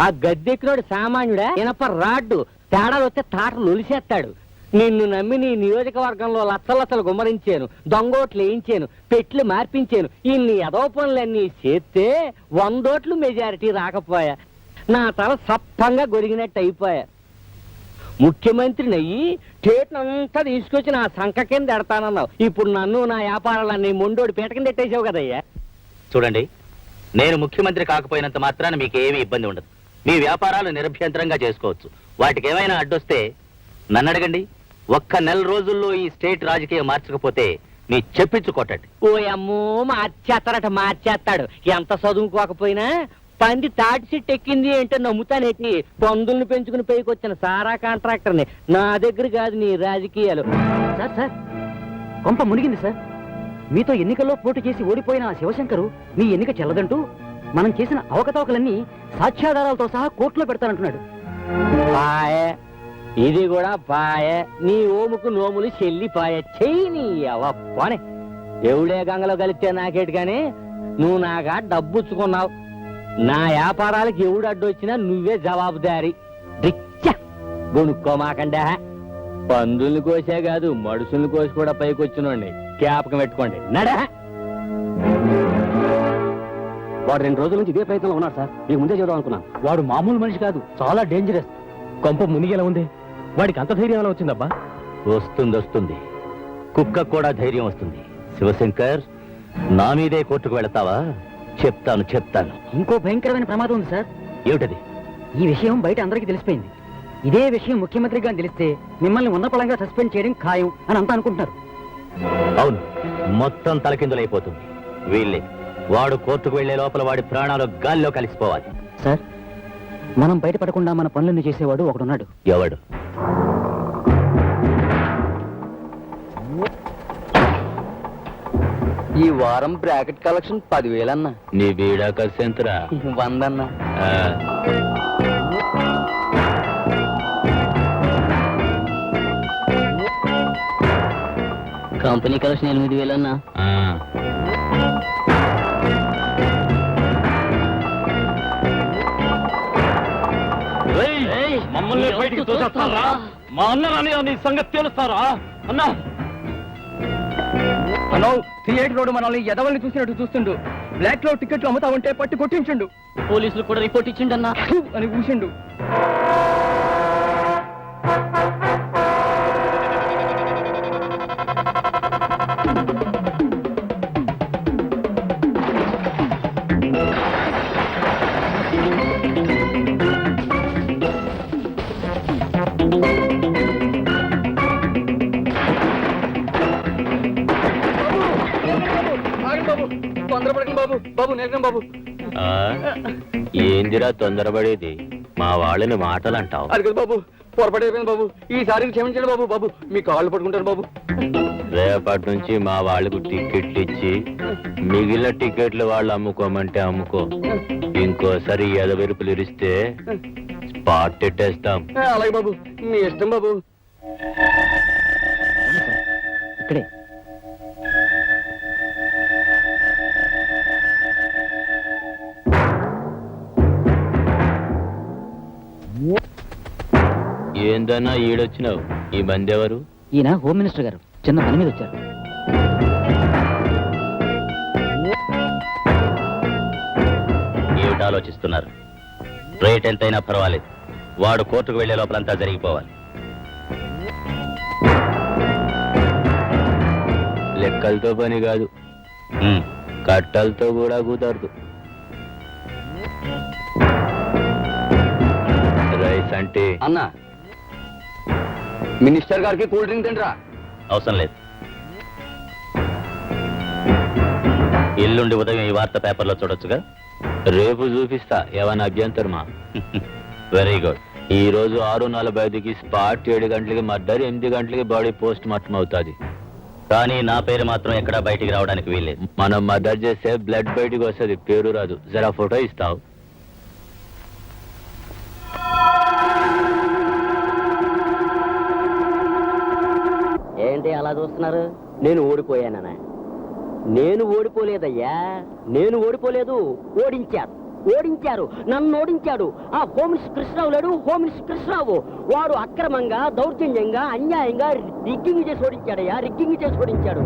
ఆ గద్దెక్కినోడు సామాన్యుడా? ఇనప రాడ్డు. తేడాలు వస్తే తాటలు ఒలిసేస్తాడు. నిన్ను నమ్మి నీ నియోజకవర్గంలో లచ్చలచ్చలు గుమ్మరించాను, దొంగోట్లు వేయించాను, పెట్లు మార్పించాను. ఇన్ని ఎదవ పనులన్నీ చేస్తే 100 ఓట్లు మెజారిటీ రాకపోయా. నా తల సప్పంగా గొరిగినట్టు అయిపోయా. ముఖ్యమంత్రిని అయ్యి స్టేట్నంతా తీసుకొచ్చి నా సంఖ కింద ఎడతానన్నావు. ఇప్పుడు నన్ను నా వ్యాపారాలన్నీ మొండోడి పీట కింద ఎట్టేసావు కదయ్యా. చూడండి, నేను ముఖ్యమంత్రి కాకపోయినంత మాత్రాన మీకు ఏమీ ఇబ్బంది ఉండదు. మీ వ్యాపారాలు నిరభ్యంతరంగా చేసుకోవచ్చు. వాటికి ఏమైనా అడ్డొస్తే నన్ను అడగండి. ఒక్క నెల రోజుల్లో ఈ స్టేట్ రాజకీయం మార్చకపోతే మీ చెప్పించుకోటండి. ఓ అమ్మో, మార్చేస్తాడు. ఎంత చదువుకోకపోయినా పంది తాటి చెట్టు ఎక్కింది అంటే నమ్ముతానేటి. పందుల్ని పెంచుకుని పైకొచ్చిన సారా కాంట్రాక్టర్ని. నా దగ్గర కాదు నీ రాజకీయాలు. సార్, కొంప మునిగింది సార్. మీతో ఎన్నికల్లో పోటీ చేసి ఓడిపోయిన ఆ శివశంకరు మీ ఎన్నిక చెల్లదంటూ మనం చేసిన అవకతవకలన్నీ సాక్ష్యాధారాలతో సహా కోర్టులో పెడతానంటున్నాడు. పాయే, ఇది కూడా పాయే. నీ ఓముకు నోములు చెల్లిపాయే. చెయ్యి నీ పోనే. ఎవడే గంగలో కలిస్తే నాకేటి గాని నువ్వు నాగా డబ్బుచ్చుకున్నావు. నా వ్యాపారాలకు ఎవడు అడ్డు వచ్చినా నువ్వే జవాబుదారి గొనుక్కోమాకండా పందుల్ని కోసే కాదు మడుసుల్ని కోసి కూడా పైకి వచ్చినండి జ్ఞాపకం పెట్టుకోండి నడా. వాడు 2 రోజుల నుంచి ఇదే ప్రయత్నంలో ఉన్నాడు సార్. మీకు ముందే చూద్దాం అనుకున్నాను. వాడు మామూలు మనిషి కాదు, చాలా డేంజరస్. కొంప మునిగేలా ఉంది. వాడికి అంత ధైర్యం ఎలా వచ్చిందబ్బా? వస్తుంది. కుక్క కూడా ధైర్యం వస్తుంది. శివశంకర్, నా మీదే కోర్టుకు వెళతావా? చెప్తాను. ఇంకో భయంకరమైన ప్రమాదం ఉంది సార్. ఏమిటది? ఈ విషయం బయట అందరికీ తెలిసిపోయింది. ఇదే విషయం ముఖ్యమంత్రిగా తెలిస్తే మిమ్మల్ని ఉన్నపళంగా సస్పెండ్ చేయడం ఖాయం అని అంతా అనుకుంటున్నారు. అవును, మొత్తం తలకిందులైపోతుంది. వీళ్ళే వాడు కోర్టుకు వెళ్లే లోపల వాడి ప్రాణాలు గాల్లో కలిసిపోవాలి. సార్, మనం బయటపడకుండా మన పనులన్నీ చేసేవాడు ఒకడున్నాడు. ఎవడు? ఈ వారం బ్రాకెట్ కలెక్షన్ 10,000 అన్న. నీ బీడా ఖర్చు ఎంతరా? 100 అన్న. కంపెనీ కలెక్షన్ 8,000 అన్నా. మమ్మల్ని బయటికి తోసేస్తారా? మా అన్నని నీ సంగతి తెలుస్తారా అన్నా? హలో, థియేటర్ రోడ్ మనల్ని ఎదవల్ని చూసినట్టు చూస్తుండు. బ్లాక్ లో టికెట్లు అమ్ముతా ఉంటే పట్టి కొట్టించండు. పోలీసులు కూడా రిపోర్ట్ ఇచ్చిండన్నా అని కూర్చుండు. ఏందిరా తొందరపడేది? మా వాళ్ళని మాటలు అంటావు. అది కదా బాబు, పొరపాటైపోయింది బాబు. ఈసారి క్షమించండి బాబు. బాబు మీ కాళ్ళు పట్టుకుంటారు బాబు. రేపటి నుంచి మా వాళ్ళకు టికెట్లు ఇచ్చి మిగిలిన టికెట్లు వాళ్ళు అమ్ముకోమంటే అమ్ముకో. ఇంకోసారి ఎదవెరుపులు ఇరిస్తే స్పాట్ పెట్టేస్తాం. అలాగే బాబు, మీ ఇష్టం బాబు. ఇక్కడే ఏందన్నా ఈడొచ్చినావు? ఈ బంద్ ఎవరు? ఈయన హోమ్ మినిస్టర్ గారు. చిన్న పని మీద వచ్చారు. ఏమిటి ఆలోచిస్తున్నారు? రేట్ ఎంతైనా పర్వాలేదు, వాడు కోర్టుకు వెళ్లే లోపలంతా జరిగిపోవాలి. లెక్కలతో పని కాదు, కట్టలతో కూడా కుదరదు. రైస్ అంటే అన్న, మినిస్టర్ గారికి కూల్ డ్రింక్ తింటరా? అవసరం లేదు. ఎల్లుండి ఉదయం ఈ వార్త పేపర్లో చూడొచ్చుగా? రేపు చూపిస్తా. ఏమైనా అభ్యంతరమా? Very good. ఈ రోజు 6:45కి స్పాట్, 7 గంటలకి మర్డర్, 8 గంటలకి బాడీ పోస్ట్ మార్టం అవుతుంది. కానీ నా పేరు మాత్రం ఎక్కడా బయటికి రావడానికి వీల్లేదు. మనం మర్డర్ చేస్తే బ్లడ్ బయటికి వస్తుంది, పేరు రాదు. జరా ఫోటో ఇస్తావు? ఏంటి అలా చూస్తున్నారు? నేను ఓడిపోయానా? నేను ఓడిపోలేదయ్యా, నేను ఓడిపోలేదు. ఓడించారు, నన్ను ఓడించాడు. ఆ హోమ్ మినిస్టర్ కృష్ణరావు లేడు, హోమ్ మినిస్టర్ కృష్ణరావు. వాడు అక్రమంగా, దౌర్జన్యంగా, అన్యాయంగా రిగ్గింగ్ చేసి ఓడించాడయ్యా, రిగ్గింగ్ చేసి ఓడించాడు.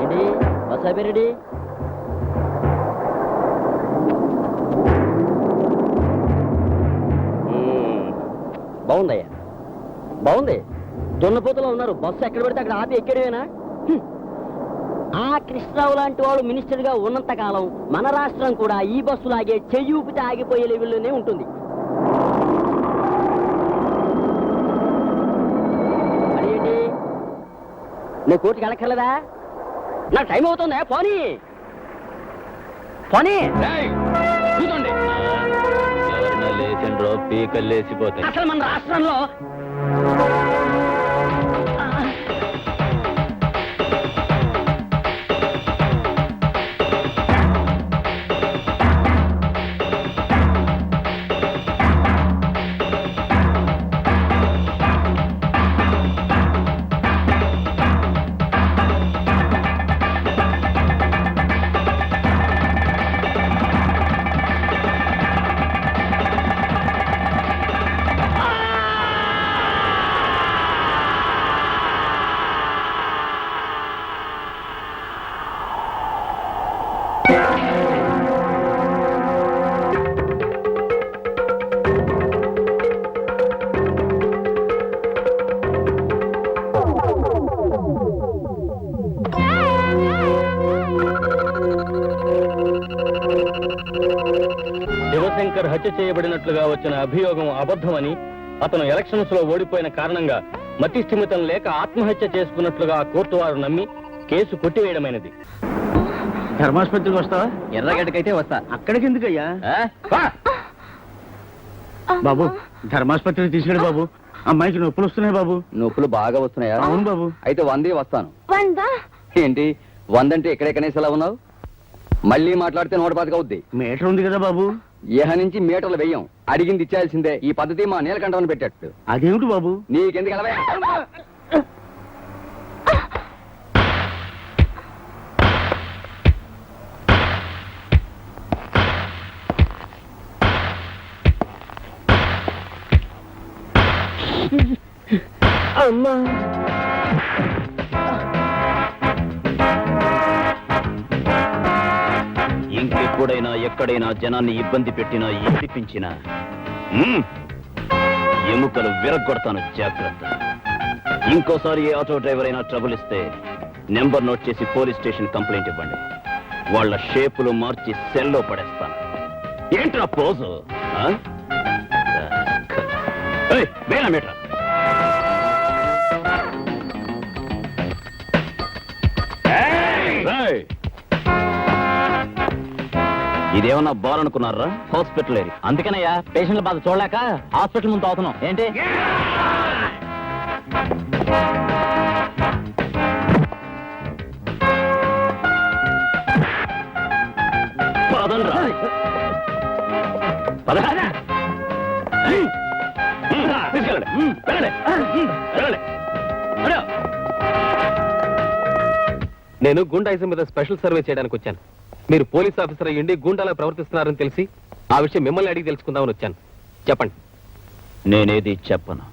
ఏంటి వసాబిరెడ్డి? బాగుందయ్యా, బాగుంది. దున్నపోతలో ఉన్నారు. బస్సు ఎక్కడ పడితే అక్కడ ఆపి ఎక్కడేనా? ఆ కృష్ణరావు లాంటి వాడు మినిస్టర్ గా ఉన్నంత కాలం మన రాష్ట్రం కూడా ఈ బస్సు లాగే చెయ్యి ఊపితే ఆగిపోయే లెవెల్లోనే ఉంటుంది. అదేంటి, నేను కోర్టుకి వెళ్ళక్కర్లేదా? నా టైం అవుతుందా? పోనీ ఎవరన్నా లేచిండ్రో పీకలు లేచిపోతాయి. అసలు మన రాష్ట్రంలో శంకర్ హత్య చేయబడినట్లుగా వచ్చిన అభియోగం అబద్ధమని, అతను ఎలక్షన్స్ లో ఓడిపోయిన కారణంగా మతి స్థిమితం లేక ఆత్మహత్య చేసుకున్నట్లుగా కోర్టు వారు నమ్మి కేసు కొట్టివేయడమైనది. ధర్మాసుపత్రికి వస్తావా? ఎర్రగడ్డకైతే వస్తా. అక్కడికి ఎందుకయ్యా? బాబు ధర్మాసుపత్రికి తీసుకెళ్ళి బాబు. అమ్మాయికి నొప్పులు వస్తున్నాయి బాబు. నొప్పులు బాగా వస్తున్నాయా? అవును బాబు. అయితే 100 వస్తాను. ఏంటి 100 అంటే ఎక్కడే కనేసేలా ఉన్నావు? మళ్ళీ మాట్లాడితే 125 అవుద్ది. మీటర్ ఉంది కదా బాబు. ఏహ నుంచి మీటర్లు వెయ్యం, అడిగింది ఇచ్చేయాల్సిందే. ఈ పద్ధతి మా నీలకంఠమని పెట్టట్టు. అదేమిటి బాబు? నీకెందుకు ఎలా? అమ్మా ఇంకెప్పుడైనా ఎక్కడైనా జనాన్ని ఇబ్బంది పెట్టినా ఏడిపించినా ఎముకలు విరగొడతాను, జాగ్రత్త. ఇంకోసారి ఏ ఆటో డ్రైవర్ అయినా ట్రబుల్ ఇస్తే నెంబర్ నోట్ చేసి పోలీస్ స్టేషన్ కంప్లైంట్ ఇవ్వండి. వాళ్ళ షేపులు మార్చి సెల్లో పడేస్తాను. ఏంట్రా పోజు? మీటర్ ఇదేమన్నా బార్ అనుకున్నారా? హాస్పిటల్ ఏరి. అందుకనయ్యా పేషెంట్ల బాధ చూడలేక హాస్పిటల్ ముందు అవుతున్నాం. ఏంటి నేను గూండాయిజం మీద స్పెషల్ సర్వే చేయడానికి వచ్చాను. మీరు పోలీస్ ఆఫీసర్ అయ్యండి గూండాలా ప్రవర్తిస్తున్నారని తెలిసి ఆ విషయం మిమ్మల్ని అడిగి తెలుసుకుందామని వచ్చాను. చెప్పండి. నేనేది చెప్పను,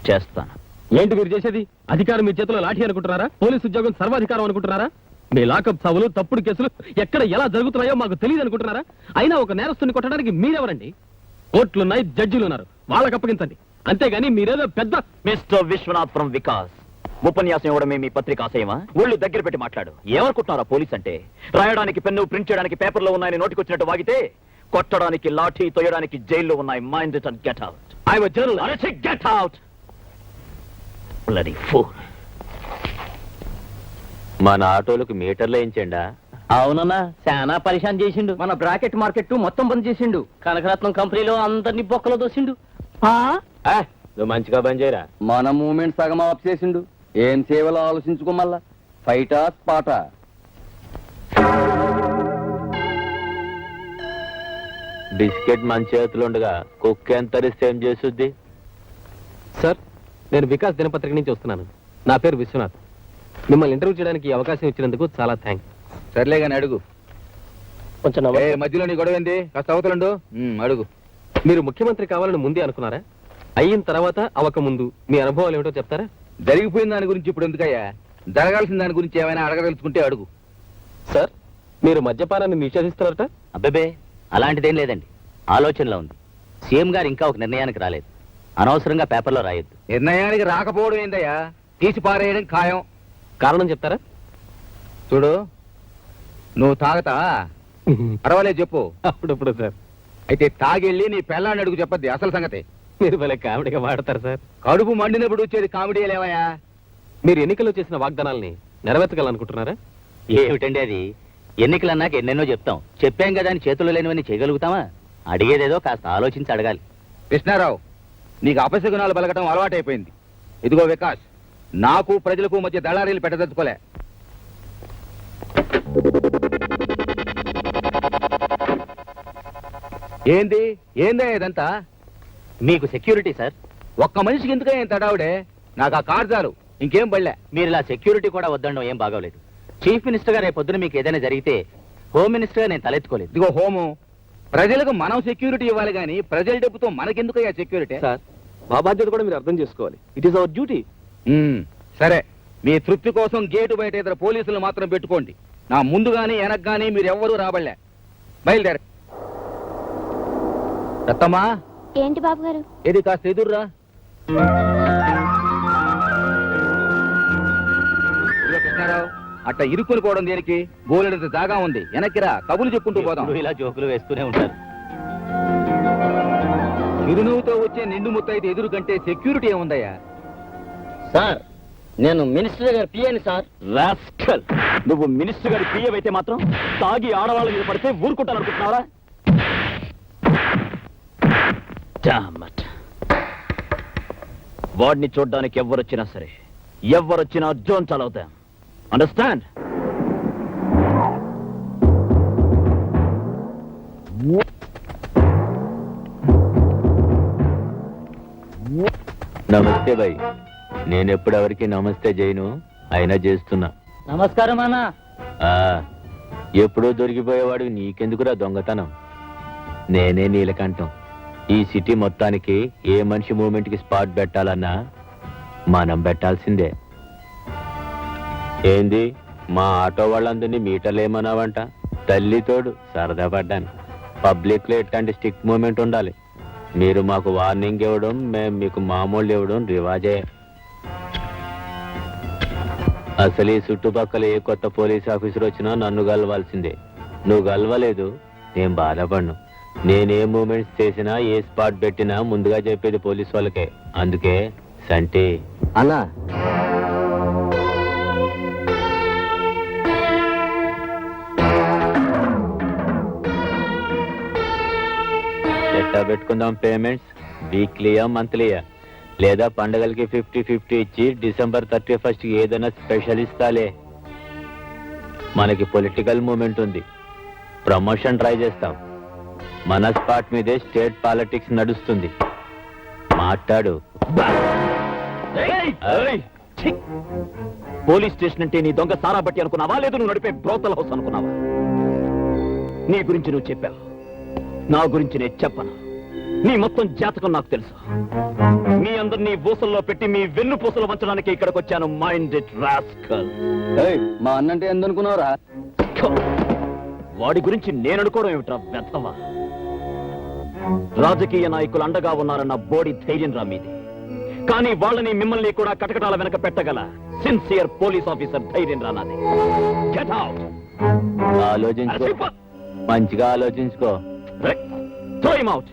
చేస్తాను. ఏంటి మీరు చేసేది? అధికారం మీ చేతిలో లాఠీ అనుకుంటున్నారా? పోలీసు ఉద్యోగం సర్వాధికారం అనుకుంటున్నారా? మీ లాకప్ సావులు, తప్పుడు కేసులు ఎక్కడ ఎలా జరుగుతున్నాయో మాకు తెలియదు అనుకుంటున్నారా? అయినా ఒక నేరస్తుని కొట్టడానికి మీరెవరండి? కోర్టులున్నాయి, జడ్జిలున్నారు, వాళ్ళకి అప్పగించండి. అంతేగాని మీరేదో పెద్ద మిస్టర్ విశ్వనాథ్ ఫ్రమ్ వికాస్ ఉపన్యాసం ఇవ్వడమే మీ పత్రిక ఆశయమా? ఒళ్ళు దగ్గర పెట్టి మాట్లాడు. ఏమనుకుంటున్నారా పోలీస్ అంటే? రాయడానికి పెన్ను, ప్రింట్ చేయడానికి పేపర్లో ఉన్నాయని నోటికొచ్చినట్టు వాగితే, కొట్టడానికి లాఠీ, తొయ్యడానికి జైల్లో ఉన్నాయి. Mind it and get out. I'm a journalist. Get out. Bloody fool. మన ఆటోలకు మీటర్లు వేయించండా? అవునన్నా, చాలా పరిశాన్ చేసిండు. మన బ్రాకెట్ మార్కెట్ మొత్తం బంద్ చేసిండు. కనకరత్నం కంపెనీలో అందరినీ బొక్కలో దోసిండు. నువ్వు మంచిగా బంద్ చేయరా. మన మూమెంట్ సగం ఆఫ్ చేసిండు. ఏం సేవలో ఆలోచించుకోమల్లా. ఫైటా స్పాటా? బిస్కెట్ మన చేతులు ఉండగా కుక్క ఎంత ఏం చేస్తుంది? సార్, నేను వికాస్ దినపత్రిక నుంచి వస్తున్నాను. నా పేరు విశ్వనాథ్. మిమ్మల్ని ఇంటర్వ్యూ చేయడానికి ఈ అవకాశం ఇచ్చినందుకు చాలా థ్యాంక్స్. సర్లే కానీ అడుగు. కొంచెం మధ్యలో నీ గొడవ ఏంది? కాస్త అవతలండు. అడుగు. మీరు ముఖ్యమంత్రి కావాలని ముందే అనుకున్నారా? అయిన తర్వాత అవక ముందు మీ అనుభవాలు ఏమిటో చెప్తారా? జరిగిపోయిన దాని గురించి ఇప్పుడు ఎందుకయ్యా? జరగాల్సిన దాని గురించి ఏమైనా అడగదలుచుకుంటే అడుగు. సార్, మీరు మద్యపానాన్ని నిషేధిస్తున్నారట? అబ్బే, అలాంటిదేం లేదండి. ఆలోచనలో ఉంది. సీఎం గారు ఇంకా ఒక నిర్ణయానికి రాలేదు. అనవసరంగా పేపర్లో రాయొద్దు. నిర్ణయానికి రాకపోవడం ఏందయ్యా? తీసి పారేయడం ఖాయం. కారణం చెప్తారా? చూడు, నువ్వు తాగతా? పర్వాలేదు చెప్పు. అప్పుడప్పుడు సార్. అయితే తాగెళ్ళి నీ పెళ్ళాన్ని అడుగు చెప్పద్ది అసలు సంగతి. మీరు భలే కామెడీగా మాడతారు సార్. కడుపు మండినప్పుడు వచ్చేది కామెడీ లేవయా? మీరు ఎన్నికల్లో చేసిన వాగ్దానాల్ని నెరవేర్చగలనుకుంటున్నారా? ఏమిటండి అది? ఎన్నికలన్నాక ఎన్నెన్నో చెప్తాం. చెప్పాం కదా అని చేతుల్లో లేనివన్నీ చేయగలుగుతామా? అడిగేదేదో కాస్త ఆలోచించి అడగాలి. కృష్ణారావు, నీకు అపశకునాలు పలకటం అలవాటైపోయింది. ఇదిగో వికాస్, నాకు ప్రజలకు మధ్య దళారీలు పెట్టదలుచుకోలే. ఏందే ఇదంతా? మీకు సెక్యూరిటీ సార్. ఒక్క మనిషికి ఎందుకే ఏం తడావుడే? నాకు ఆ కార్ చాలు, ఇంకేం బళ్ళే. మీరు ఇలా సెక్యూరిటీ కూడా వద్దడం ఏం బాగోలేదు. చీఫ్ మినిస్టర్ గా రేపు పొద్దున మీకు ఏదైనా జరిగితే హోమ్ మినిస్టర్ గా నేను తలెత్తుకోలేదు. ఇదిగో హోము, ప్రజలకు మనం సెక్యూరిటీ ఇవ్వాలి కానీ ప్రజల డబ్బుతో మనకెందుకయ్యా సెక్యూరిటీ? సార్, మా బాధ్యత కూడా మీరు అర్థం చేసుకోవాలి. It is our duty. సరే, మీ తృప్తి కోసం గేటు బయట ఇద్దరు పోలీసులు మాత్రం పెట్టుకోండి. నా ముందు గానీ వెనక్ గానీ మీరు ఎవ్వరూ రాబడలే. బయలుదేర. రత్తమ్మా. ఏంటి బాబు గారు? ఏది కాస్త ఎదుర్రా. కృష్ణారావు, అట్ట ఇరుక్కుని పోవడం దేనికి? బోలెడంత జాగా ఉంది, వెనక్కిరా, కబులు చెప్పుకుంటూ పోదాం. ఇలా జోకులు వేస్తూనే ఉంటారు. చిరునవ్వుతో వచ్చే నిండు ముత్తైదు ఎదురు కంటే సెక్యూరిటీ ఏముందయ్యా? సార్ నేను మినిస్టర్ గారి పిఏని సార్. రాస్కల్, నువ్వు మినిస్టర్ గారి పిఏ అయితే మాత్రం తాగి ఆడవాళ్ళ మీద పడితే ఊరుకుంటాను అనుకుంటున్నావా? వాడిని చూడ్డానికి ఎవరొచ్చినా సరే, ఎవరొచ్చినా జోన్ చలవుతాం. అండర్స్టాండ్? నమస్తే భయ్. నేనెప్పుడు ఎవరికి నమస్తే చేయను, అయినా చేస్తున్నా. నమస్కారం అన్న. ఎప్పుడో దొరికిపోయేవాడు నీకెందుకురా దొంగతనం? నేనే నీలకంఠం. ఈ సిటీ మొత్తానికి ఏ మనిషి మూమెంట్ కి స్పాట్ పెట్టాలన్నా మనం పెట్టాల్సిందే. ఏంది మా ఆటో వాళ్ళందరినీ మీటర్లేమన్నావంట? తల్లితోడు సరదా పడ్డాను. పబ్లిక్ లో ఎట్లాంటి స్టిక్ మూమెంట్ ఉండాలి. మీరు మాకు వార్నింగ్ ఇవ్వడం, మేము మీకు మామూలు ఇవ్వడం రివాజే. అసలు ఈ చుట్టుపక్కల ఏ కొత్త పోలీస్ ఆఫీసర్ వచ్చినా నన్ను గెలవాల్సిందే. నువ్వు గెలవలేదు, నేను బాధపడను. నేనే మూమెంట్స్ చేసినా, ఏ స్పాట్ పెట్టినా ముందుగా చెప్పేది పోలీస్ వాళ్ళకే. అందుకే సంటి అన్నా ఎట్టా పెట్టుకుందాం పేమెంట్స్? వీక్లీయా, మంత్లీయా? లేదా పండగలకి 50-50 ఇచ్చి డిసెంబర్ 31st ఏదైనా స్పెషల్ ఇస్తాలే. మనకి పొలిటికల్ మూమెంట్ ఉంది, ప్రమోషన్ ట్రై చేస్తాం. మన స్పాట్ మీదే స్టేట్ పాలిటిక్స్ నడుస్తుంది. మాట్లాడు. పోలీస్ స్టేషన్ అంటే నీ దొంగ సారా బట్టి అనుకున్నావా, లేదు నువ్వు నడిపే బ్రోతల్ హౌస్ అనుకున్నావా? నీ గురించి నువ్వు చెప్పావు, నా గురించి నేను చెప్పను. నీ మొత్తం జాతకం నాకు తెలుసు. మీ అందరినీ ఊసల్లో పెట్టి మీ వెన్ను పూసలు వంచడానికి ఇక్కడికి వచ్చాను. Mind it rascal. మా అన్నంటే ఎందుకున్నావురా? వాడి గురించి నేను అనుకోవడం ఏమిట్రా వ్యర్థమా? రాజకీయ నాయకులు అండగా ఉన్నారన్న బోడి ధైర్యం రా మీది. కానీ వాళ్ళని మిమ్మల్ని కూడా కటకటాల వెనక పెట్టగల సిన్సియర్ పోలీస్ ఆఫీసర్ ధైర్యం రా నాది. Get out. ఆలోచించుకో, మంచిగా ఆలోచించుకో. Throw him out.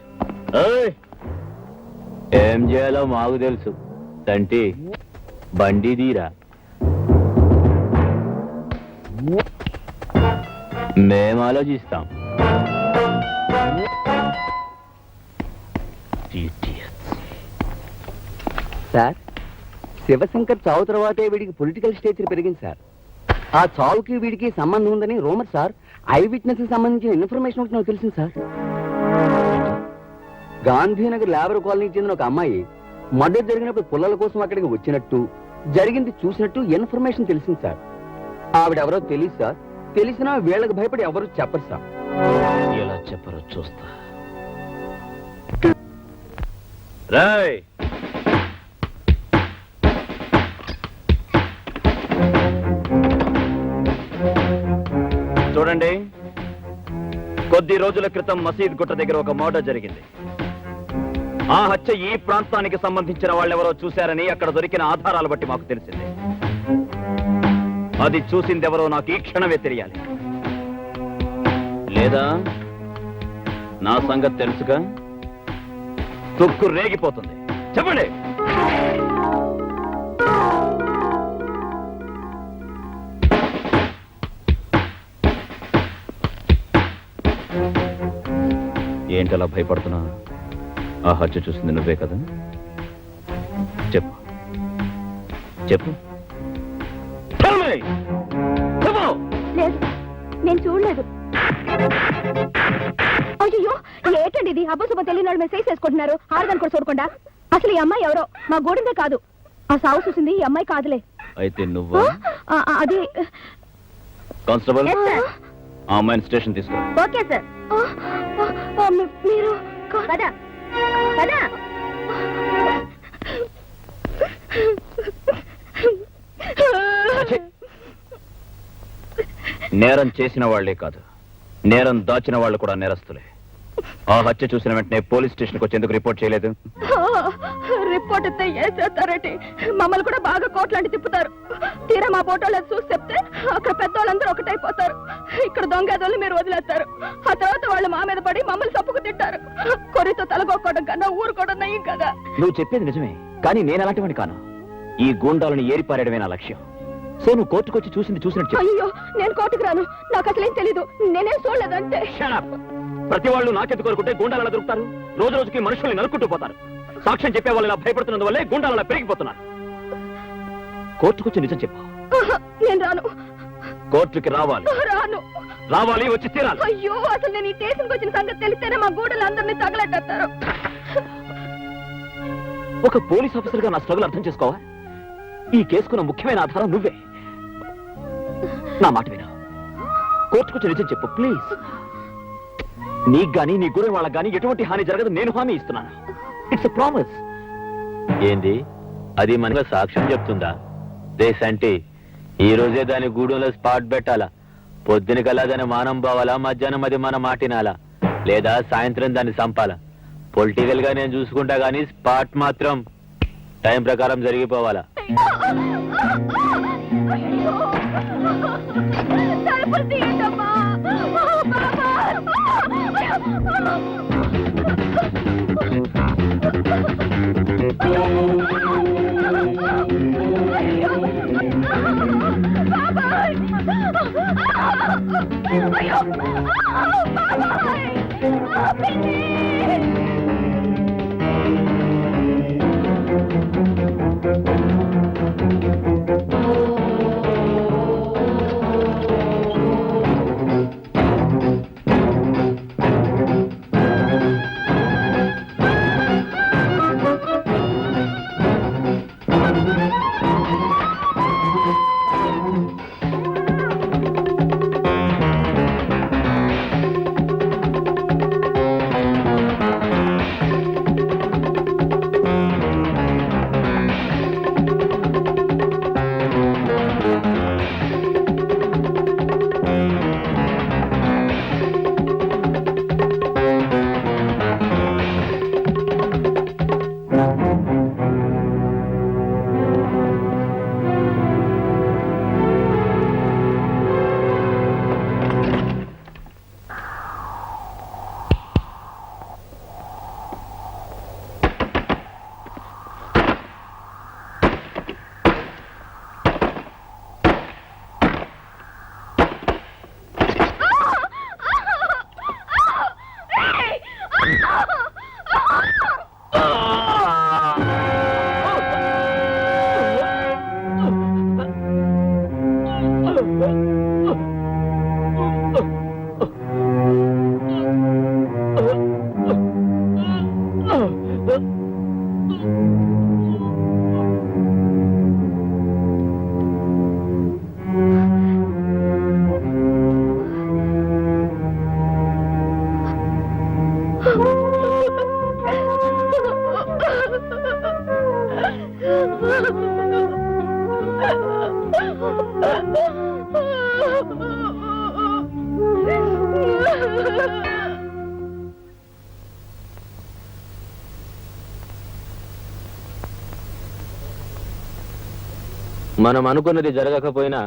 ఏం చేయాలో మాకు తెలుసు. తంటి బండి తీరా, మేం ఆలోచిస్తాం. సార్, శివశంకర్ చావు తర్వాతే వీడికి పొలిటికల్ స్టేచర్ పెరిగింది సార్. ఆ చావుకి వీడికి సంబంధం ఉందని రూమర్ సార్. ఐ విట్నెస్ కి సంబంధించిన ఇన్ఫర్మేషన్ ఒకటి నాకు తెలిసింది సార్. గాంధీనగర్ లేబర్ కాలనీకి చెందిన ఒక అమ్మాయి మర్డర్ జరిగినప్పుడు పుల్లల కోసం అక్కడికి వచ్చినట్టు, జరిగింది చూసినట్టు ఇన్ఫర్మేషన్ తెలిసింది సార్. ఆవిడెవరో తెలియదు సార్. తెలిసినా వీళ్ళకి భయపడి ఎవరు చెప్పరు సార్. ఎలా చెప్పరో చూస్తా. రాయ్, చూడండి, కొద్ది రోజుల క్రితం మసీద్ గుట్ట దగ్గర ఒక మర్డర్ జరిగింది. ఆ హత్య ఈ ప్రాంతానికి సంబంధించిన వాళ్ళెవరో చూశారని అక్కడ దొరికిన ఆధారాలు బట్టి మాకు తెలిసింది. అది చూసిందెవరో నాకు ఈ క్షణమే తెలియాలి. లేదా నా సంగతి తెలుసుగా, తుక్కు రేగిపోతుంది. చెప్పండి. ఏంటలా భయపడుతున్నా? ఆ హత్య చూసింది నువ్వే కదా? చెప్పు చెప్పు. లేదు, నేను చూడలేదు. అయ్యో, ఏటండి ఇది? అబ్బసుబ్బ తెలియని వాళ్ళు మెసేజ్ చేసుకుంటున్నారు. ఆరుదని కూడా చూడకుండా. అసలు ఈ అమ్మాయి ఎవరో మా గోడిందే కాదు. ఆ సాగు చూసింది ఈ అమ్మాయి కాదులే. అయితే నువ్వు అది కానిస్టేబుల్, ఆ అమ్మాయిని స్టేషన్ తీసుకో. Okay sir. మీరు కదా కదా నేరం చేసిన వాళ్లే కాదు, నేరం దాచిన వాళ్ళు కూడా నేరస్తులే. ఆ హత్య చూసిన వెంటనే పోలీస్ స్టేషన్కి వచ్చేందుకు రిపోర్ట్ చేయలేదు? రిపోర్ట్ ఇస్తే ఏం చేస్తారంటే మమ్మల్ని కూడా బాగా కోట్లాంటి తిప్పుతారు. తీరా మా ఫోటోలు చూసి చెప్తే అక్కడ పెద్దవాళ్ళందరూ ఒకటైపోతారు. ఇక్కడ దొంగదోళ్ళు మీరు వదిలేస్తారు. ఆ తర్వాత వాళ్ళు మా మీద పడి మమ్మల్ని చప్పుకు తింటారు. కొరితో తలగొక్కడం కన్నా ఊరుకోవడం నయం కదా. నువ్వు చెప్పేది నిజమే, కానీ నేను అలాంటివని కాను. ఈ గూండాలను ఏరిపారేయడమే నా లక్ష్యం. సో నువ్వు కోర్టుకొచ్చి చూసినట్టు చెప్పు. అయ్యో, నేను కోర్టుకు రాను. నాకు అసలేం తెలీదు. నేనేం చూడలేదంటే. ప్రతి వాళ్ళు నాకెందుకు కోరుకుంటే గూండాలు ఎలా దొరుకుతారు? రోజు రోజుకి మనుషుల్ని నరుక్కుంటూ పోతారు. సాక్ష్యం చెప్పే వాళ్ళు ఇలా భయపడుతున్నందువల్లే గూండాలు అలా పెరిగిపోతున్నారు. కోర్టుకొచ్చి నిజం చెప్పు. నేను రాను. కోర్టుకి రావాలి. రాను. రావాలి, వచ్చి తీరాలి. అయ్యో, అసలు నేను ఈ స్టేషన్కి వచ్చిన సంగతి తెలిస్తేనే మా గూడలు అందరినీ తగలట్టేస్తారు. ఒక పోలీస్ ఆఫీసర్ గా నా స్ట్రగుల్ అర్థం చేసుకోవా? ఈ కేసుకున్న ముఖ్యమైన ఆధారం నువ్వే. నా మాట విను. కోర్టుకొచ్చి నిజం చెప్పు ప్లీజ్. నీకు గానీ నీ గురి వాళ్ళకి గానీ ఎటువంటి హాని జరగదు, నేను హామీ ఇస్తున్నాను. It's a promise. ఏంది అది మనగా సాక్ష్యం చెప్తుందా? రేసంటే ఈ రోజే దాని గూడెంలో స్పాట్ పెట్టాలా? పొద్దున కల్లా దాని మానం పోవాలా? మధ్యాహ్నం అది మన మాటినాలా? లేదా సాయంత్రం దాన్ని చంపాలా? పొలిటికల్ గా నేను చూసుకుంటా గానీ స్పాట్ మాత్రం టైం ప్రకారం జరిగిపోవాలా? మనం అనుకున్నది జరగకపోయినా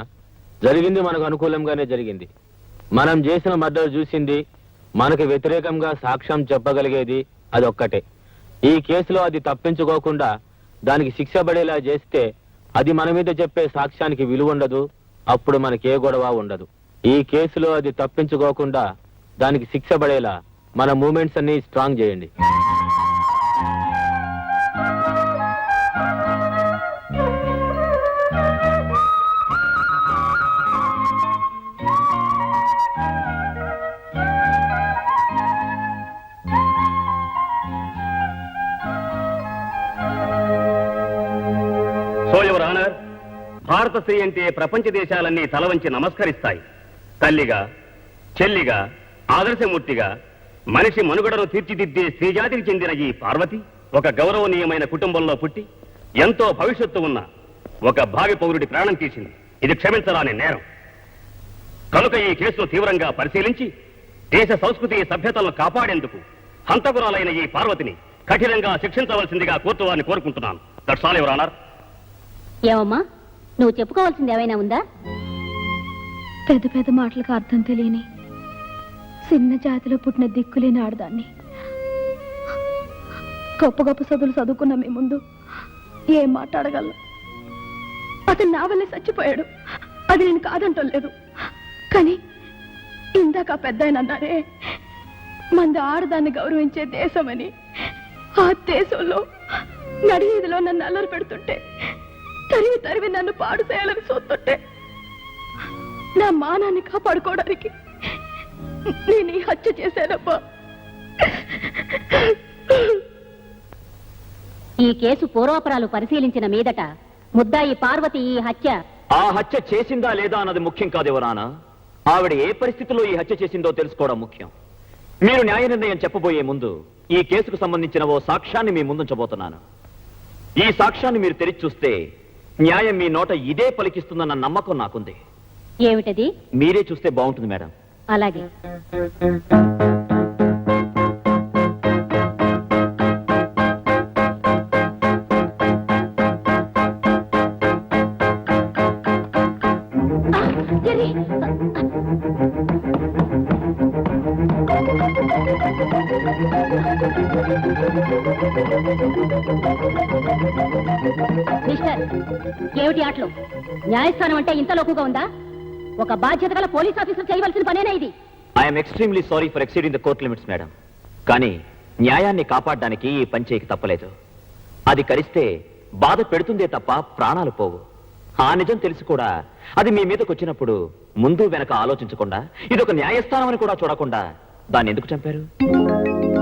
జరిగింది మనకు అనుకూలంగానే జరిగింది. మనం చేసిన మర్డర్ చూసింది, మనకు వ్యతిరేకంగా సాక్ష్యం చెప్పగలిగేది అదొక్కటే. ఈ కేసులో అది తప్పించుకోకుండా దానికి శిక్ష పడేలా చేస్తే అది మన మీద చెప్పే సాక్ష్యానికి విలువ ఉండదు, అప్పుడు మనకే గొడవ ఉండదు. ఈ కేసులో అది తప్పించుకోకుండా దానికి శిక్ష పడేలా మన మూమెంట్స్ అన్ని స్ట్రాంగ్ చేయండి. సో యువర్ ఆనర్, భారత స్త్రీ అంటే ప్రపంచ దేశాలన్నీ తలవంచి నమస్కరిస్తాయి. తల్లిగా, చెల్లిగా, ఆదర్శమూర్తిగా మనిషి మనుగడను తీర్చిదిద్దే స్త్రీజాతికి చెందిన ఈ పార్వతి ఒక గౌరవనీయమైన కుటుంబంలో పుట్టి ఎంతో భవిష్యత్తు ఉన్న ఒక భావి పౌరుడి ప్రాణం తీసింది. ఇది క్షమించరాని నేరం. కనుక ఈ కేసును తీవ్రంగా పరిశీలించి దేశ సంస్కృతి సభ్యతలను కాపాడేందుకు హంతకురాలైన ఈ పార్వతిని కఠినంగా శిక్షించవలసిందిగా కోర్టు వారిని కోరుకుంటున్నాను. That's all your honour. ఏమమ్మా, నువ్వు చెప్పుకోవాల్సింది ఏమైనా ఉందా? పెద్ద పెద్ద మాటలకు అర్థం తెలియని చిన్న జాతిలో పుట్టిన దిక్కులేని ఆడదాన్ని. గొప్ప గొప్ప చదువులు చదువుకున్న మీ ముందు ఏం మాట్లాడగలను? అతను నా వల్లే చచ్చిపోయాడు, అది నేను కాదంటలేదు. కానీ ఇందాక పెద్ద ఆయన అన్నారే, మంది ఆడదాన్ని గౌరవించే దేశమని. ఆ దేశంలో నడివీధిలో నన్ను అల్లరి పెడుతుంటే, తరివి తరివి నన్ను పాడు చేయాలని చూస్తుంటే, నా మానాన్ని కాపాడుకోవడానికి నేను ఈ హత్య చేశానబ్బా. ఈ కేసు పూర్వాపరాలు పరిశీలించిన మీదట ముద్దాయి పార్వతి ఈ హత్య ఆ హత్య చేసిందా లేదా అన్నది ముఖ్యం కాదు ఎవరానా. ఆవిడ ఏ పరిస్థితిలో ఈ హత్య చేసిందో తెలుసుకోవడం ముఖ్యం. మీరు న్యాయ నిర్ణయం చెప్పబోయే ముందు ఈ కేసుకు సంబంధించిన ఓ సాక్ష్యాన్ని మీ ముందుంచబోతున్నాను. ఈ సాక్ష్యాన్ని మీరు తెరిచి చూస్తే న్యాయం మీ నోట ఇదే పలికిస్తుందన్న నమ్మకం నాకుంది. ఏమిటది? మీరే చూస్తే బాగుంటుంది మేడం. అలాగే. మిస్టర్, ఏమిటి ఆటలు? న్యాయస్థానం అంటే ఇంత లోకుగా ఉందా? ఒక బాధ్యత గల పోలీస్ ఆఫీసర్ చేయవలసిన పనేనా ఇది? I'm extremely sorry for exceeding the court limits madam. కానీ న్యాయాన్ని కాపాడడానికి ఈ పని చేయక తప్పలేదు. అది కరిస్తే బాధ పెడుతుందే తప్ప ప్రాణాలు పోవు. ఆ నిజం తెలిసి కూడా అది మీ మీదకి వచ్చినప్పుడు ముందు వెనక ఆలోచించకుండా, ఇదొక న్యాయస్థానం అని కూడా చూడకుండా దాన్ని ఎందుకు చంపారు?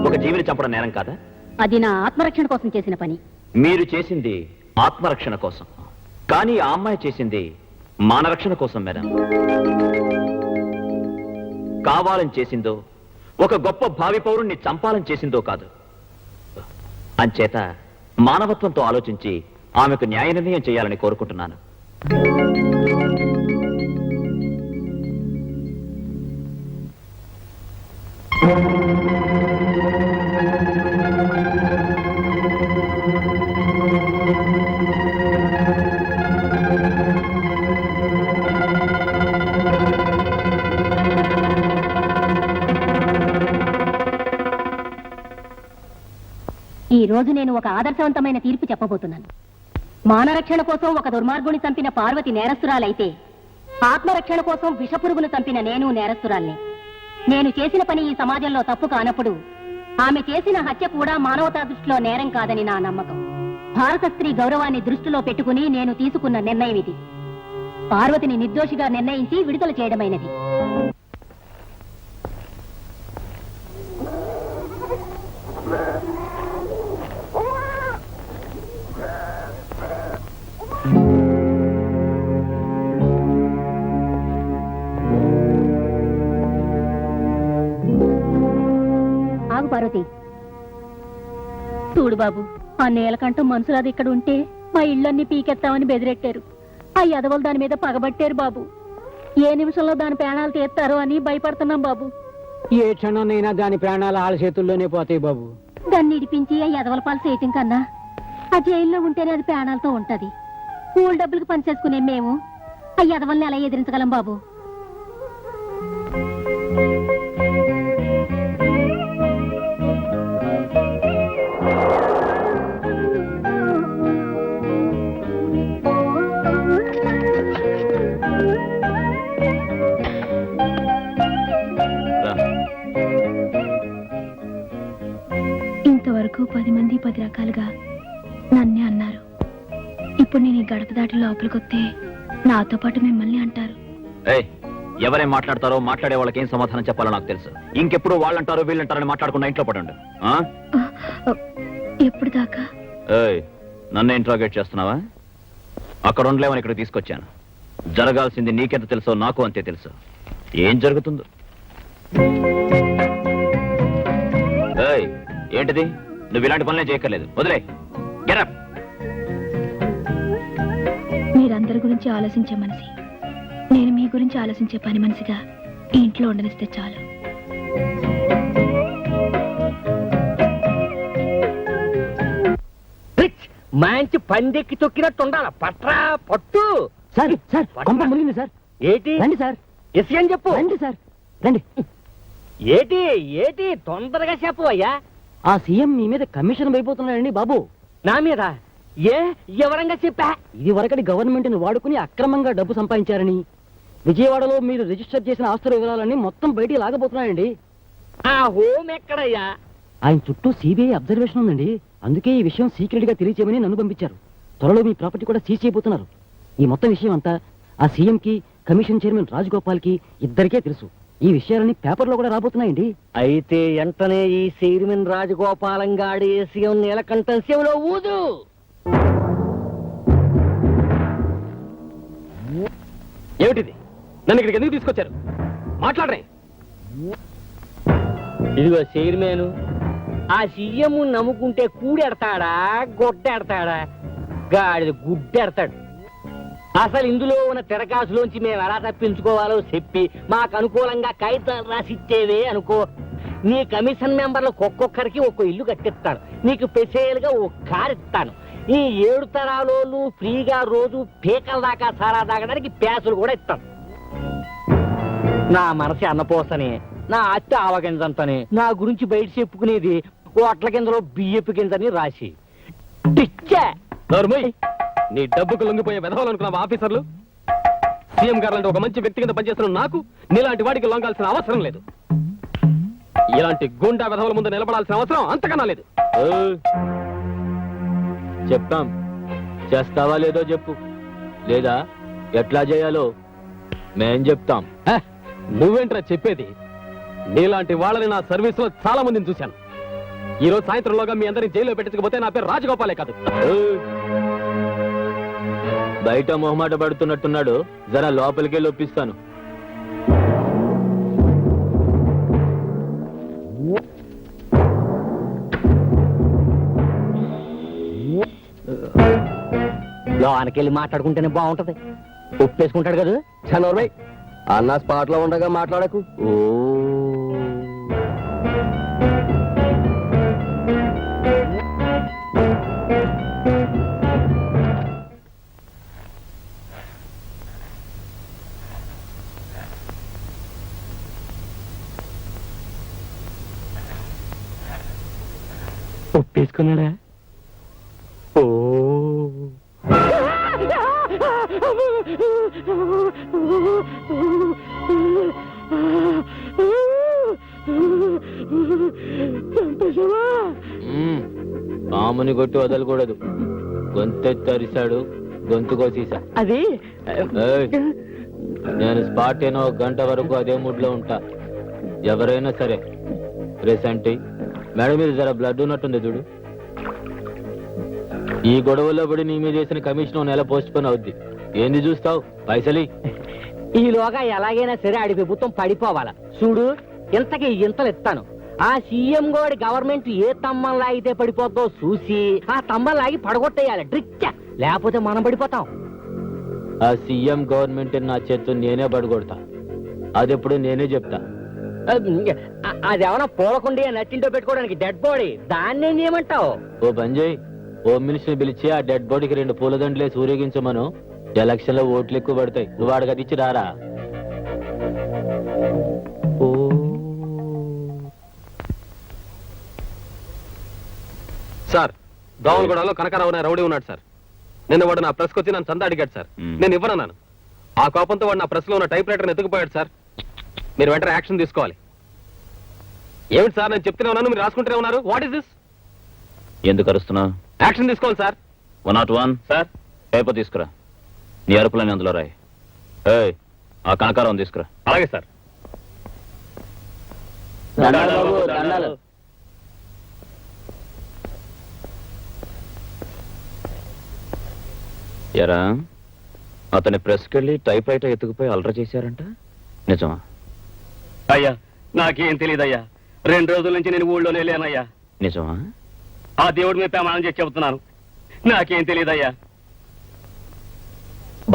ఒక జీవిని చంపడం నేరం కాదా? అది నా ఆత్మరక్షణ కోసం చేసిన పని. మీరు చేసింది ఆత్మరక్షణ కోసం, కానీ ఆ అమ్మాయి చేసింది మానరక్షణ కోసం మేడం. కావాలని చేసిందో, ఒక గొప్ప భావి పౌరుణ్ణి చంపాలని చేసిందో కాదు. అంచేత మానవత్వంతో ఆలోచించి ఆమెకు న్యాయ నిర్ణయం చేయాలని కోరుకుంటున్నాను. ఈ రోజు నేను ఒక ఆదర్శవంతమైన తీర్పు చెప్పబోతున్నాను. మానరక్షణ కోసం ఒక దుర్మార్గుని చంపిన పార్వతి నేరస్తురాలైతే, ఆత్మరక్షణ కోసం విషపురుగును చంపిన నేను నేరస్తురాల్ని. నేను చేసిన పని ఈ సమాజంలో తప్పు కానప్పుడు ఆమె చేసిన హత్య కూడా మానవతా దృష్టిలో నేరం కాదని నా నమ్మకం. భారత స్త్రీ గౌరవాన్ని దృష్టిలో పెట్టుకుని నేను తీసుకున్న నిర్ణయం ఇది. పార్వతిని నిర్దోషిగా నిర్ణయించి విడుదల చేయడమైనది. ఆగు పార్వతి. చూడు బాబు, ఆ నేలకంఠం మనుషులది ఇక్కడ ఉంటే మా ఇళ్ళన్నీ పీకెత్తామని బెదిరెట్టారు. ఆ యదవలు దాని మీద పగబట్టారు బాబు. ఏ నిమిషంలో దాని ప్రాణాలు తీస్తారో అని భయపడుతున్నాం బాబు. ఏ క్షణంనైనా దాని ప్రాణాలు ఆళ్ళ చేతుల్లోనే పోతాయి బాబు. దాన్ని ఇడిపించి ఆ యదవల పాలు చేయటం కన్నా ఆ జైల్లో ఉంటేనే అది ప్రాణాలతో ఉంటది. కూల్ డబ్బులకు పనిచేసుకునే మేము ఆ యదవల్ని ఎలా ఎదిరించగలం బాబు? ఇంతవరకు 10 మంది 10 రకాలుగా నన్నే అన్నారు. ఇప్పుడు నేను ఈ గడప దాటి లోపలికొస్తే నాతో పాటు మిమ్మల్ని అంటారు. ఎవరేం మాట్లాడతారో మాట్లాడే వాళ్ళకి ఏం సమాధానం చెప్పాలో నాకు తెలుసు. ఇంకెప్పుడు వాళ్ళంటారో వీళ్ళంటారని మాట్లాడకుండా ఇంట్లో పడండి. ఎప్పుడు దాకా? నన్ను ఇంట్రాగేట్ చేస్తున్నావా? అక్కడ ఉండలేమని ఇక్కడ తీసుకొచ్చాను. జరగాల్సింది నీకెంత తెలుసో నాకు అంతే తెలుసు. ఏం జరుగుతుందో. ఏంటిది? నువ్వు ఇలాంటి పనులే చేయక్కర్లేదు. వదిలే. Get up. మీరందరి గురించి ఆలోచించే మనిషి, నేను మీ గురించి ఆలోచించే పని మనిషిగా ఈ ఇంట్లో ఉండనిస్తే చాలు. మంచి పందెక్కి తొక్కినట్టు ఉండాల పట్రా పట్టు. సార్ సార్ కొంప మునిగింది సార్. ఏటి రండి సార్. ఎస్ అని చెప్పు. రండి సార్ రండి. ఏటి ఏటి తొందరగా చెప్పు అయ్యా. ఆ సీఎం మీ మీద కమిషన్ అయిపోతున్నాడండి బాబు. నా మీద ఏ ఎవరంగా చెప్పా? ఇది వరకటి గవర్నమెంట్ ని వాడుకుని అక్రమంగా డబ్బు సంపాదించారని, విజయవాడలో మీరు రిజిస్టర్ చేసిన ఆస్తుల వివరాలన్నీ మొత్తం బయటికి లాగబోతున్నాయండి. ఆ హోమ్ ఎక్కడయ్యా? ఆయన చుట్టూ సిబిఐ అబ్జర్వేషన్ ఉందండి. అందుకే ఈ విషయం సీక్రెట్ గా తెలియచేయమని నన్ను పంపించారు. త్వరలో మీ ప్రాపర్టీ కూడా సీజ్ చేయబోతున్నారు. ఈ మొత్తం విషయం అంతా ఆ సీఎం కి, కమిషన్ చైర్మన్ రాజగోపాల్ కి ఇద్దరికే తెలుసు. ఈ విషయాలన్నీ పేపర్లో కూడా రాబోతున్నాయండి. అయితే వెంటనే ఈ చైర్మన్ రాజగోపాలం గాడి సీఎం నీలకంఠం శివలో ఊదు. ఏమిటిది? నన్ను ఇక్కడికి ఎందుకు తీసుకొచ్చారు? మాట్లాడరే. ఇదిగో చైర్మన్, ఆ సీఎం నమ్ముకుంటే కూడెడతాడా గొడ్డెడతాడా? గాడిది గుడ్డెడతాడు. అసలు ఇందులో ఉన్న తిరకాసులోంచి మేము ఎలా తప్పించుకోవాలో చెప్పి మాకు అనుకూలంగా కాగితాలు రాసిచ్చేవే అనుకో, నీ కమిషన్ మెంబర్లకు ఒక్కొక్కరికి ఒక్కో ఇల్లు కట్టిస్తాను. నీకు స్పెషల్ గా ఓ కారు ఇస్తాను. ఈ 7 తరాలోళ్ళు ఫ్రీగా రోజు పీకల దాకా సారా తాగడానికి ప్యాసులు కూడా ఇస్తాను. నా మనసు అన్నపోసని, నా అత్త ఆవగింజంతని, నా గురించి బయట చెప్పుకునేది ఓ అట్ల కిందలో బియ్యపు కిందని రాసి నీ డబ్బుకు లొంగిపోయే వెధవాలనుకున్నావు ఆఫీసర్లు. సీఎం గారు లాంటి ఒక మంచి వ్యక్తి కింద పనిచేస్తున్న నాకు నీలాంటి వాడికి లొంగాల్సిన అవసరం లేదు. ఇలాంటి గుండా వెధవల ముందు నిలబడాల్సిన అవసరం అంతకన్నా లేదు. చెప్తాం, చేస్తావా లేదో చెప్పు, లేదా ఎట్లా చేయాలో మేం చెప్తాం. నువ్వేంట్రా చెప్పేది? నీలాంటి వాళ్ళని నా సర్వీస్ లో చాలా మందిని చూశాను. ఈ రోజు సాయంత్రంలోగా మీ అందరిని జైల్లో పెట్టించకపోతే నా పేరు రాజగోపాలే కాదు. బయట మొహమాట పడుతున్నట్టున్నాడు, జరా లోపలికి వెళ్ళి ఒప్పిస్తాను. లోనకెళ్ళి మాట్లాడుకుంటేనే బాగుంటది. ఒప్పేసుకుంటాడు కదా. చనోర్మై, అన్న స్పాట్ లో ఉండగా మాట్లాడకు. ఓ ఒప్పేసుకున్నాడా? ఓ పాముని కొట్టి వదలకూడదు. గొంతెత్తరిశాడు, గొంతు కోసేసా. అది నేను స్పాట్ అయినా 1 గంట వరకు అదే మూడ్ లో ఉంటా. ఎవరైనా సరే రీసెంట్ మేడం మీద జర బ్లడ్ ఉన్నట్టుంది చూడు. ఈ గొడవలో పడి నీ మీద చేసిన కమిషన్ నెల పోస్ట్ పోన్ అవుద్ది. ఏంది చూస్తావు? పైసలి ఈలోగా ఎలాగైనా సరే ఆడి ప్రభుత్వం పడిపోవాలా చూడు. ఇంతకి ఇంతలు ఇస్తాను. ఆ సీఎం గోడి గవర్నమెంట్ ఏ తమ్మం లాగితే పడిపోద్దో చూసి ఆ తమ్మం లాగి పడగొట్టేయాలి డ్రిచ్చ, లేకపోతే మనం పడిపోతాం. ఆ సీఎం గవర్నమెంట్ నా చేత్తు నేనే పడగొడతా. అదెప్పుడు నేనే చెప్తా. అదేమన్నా పూలకుండి నట్టింటో పెట్టుకోవడానికి డెడ్ బాడీ, దాన్ని ఏం చేయమంటావు? ఓ బంజయ్, హోమ్ మినిస్టర్ పిలిచి ఆ డెడ్ బాడీకి 2 పూలదండలేసి ఊరేగించమను. ఎలక్షన్ లో ఓట్లు ఎక్కువ పడతాయి. నువ్వు అడగదిచ్చి రారా. సార్, దోమలగూడలో కనకారావు అనే రౌడీ ఉన్నాడు సార్. నిన్న వాడు నా ప్రెస్కి వచ్చి నన్ను చందా అడిగాడు సార్. నేను ఇవ్వనన్నాను. ఆ కోపంతో వాడు నా ప్రెస్ లో ఉన్న టైప్ రైటర్ ఎత్తుకుపోయాడు సార్. మీరు వెంటనే యాక్షన్ తీసుకోవాలి. ఏమిటి సార్, నేను చెప్తూనే ఉన్నాను, మీరు రాసుకుంటూనే ఉన్నారు. What is this? ఎందుకు అరుస్తున్నావు? యాక్షన్ తీసుకోవాలి సార్. 101 సార్, పేపర్ తీసుకురా. నీ అరుపులని అందులో రాయి. ఏయ్, ఆ కనకారం తీసుకురా. అలాగే సార్. ఎరా, అతని ప్రెస్కి వెళ్ళి టైప్ రైటర్ ఎత్తుకుపోయి అల్ట్రా చేశారంట, నిజమా? అయ్యా, నాకేం తెలియదయ్యా. 2 రోజుల నుంచి నేను ఊళ్ళోనే లేనయ్యా. నిజమా? ఆ దేవుడి మీద ప్రమాణం చేసి చెబుతున్నాను, నాకేం తెలియదయ్యా.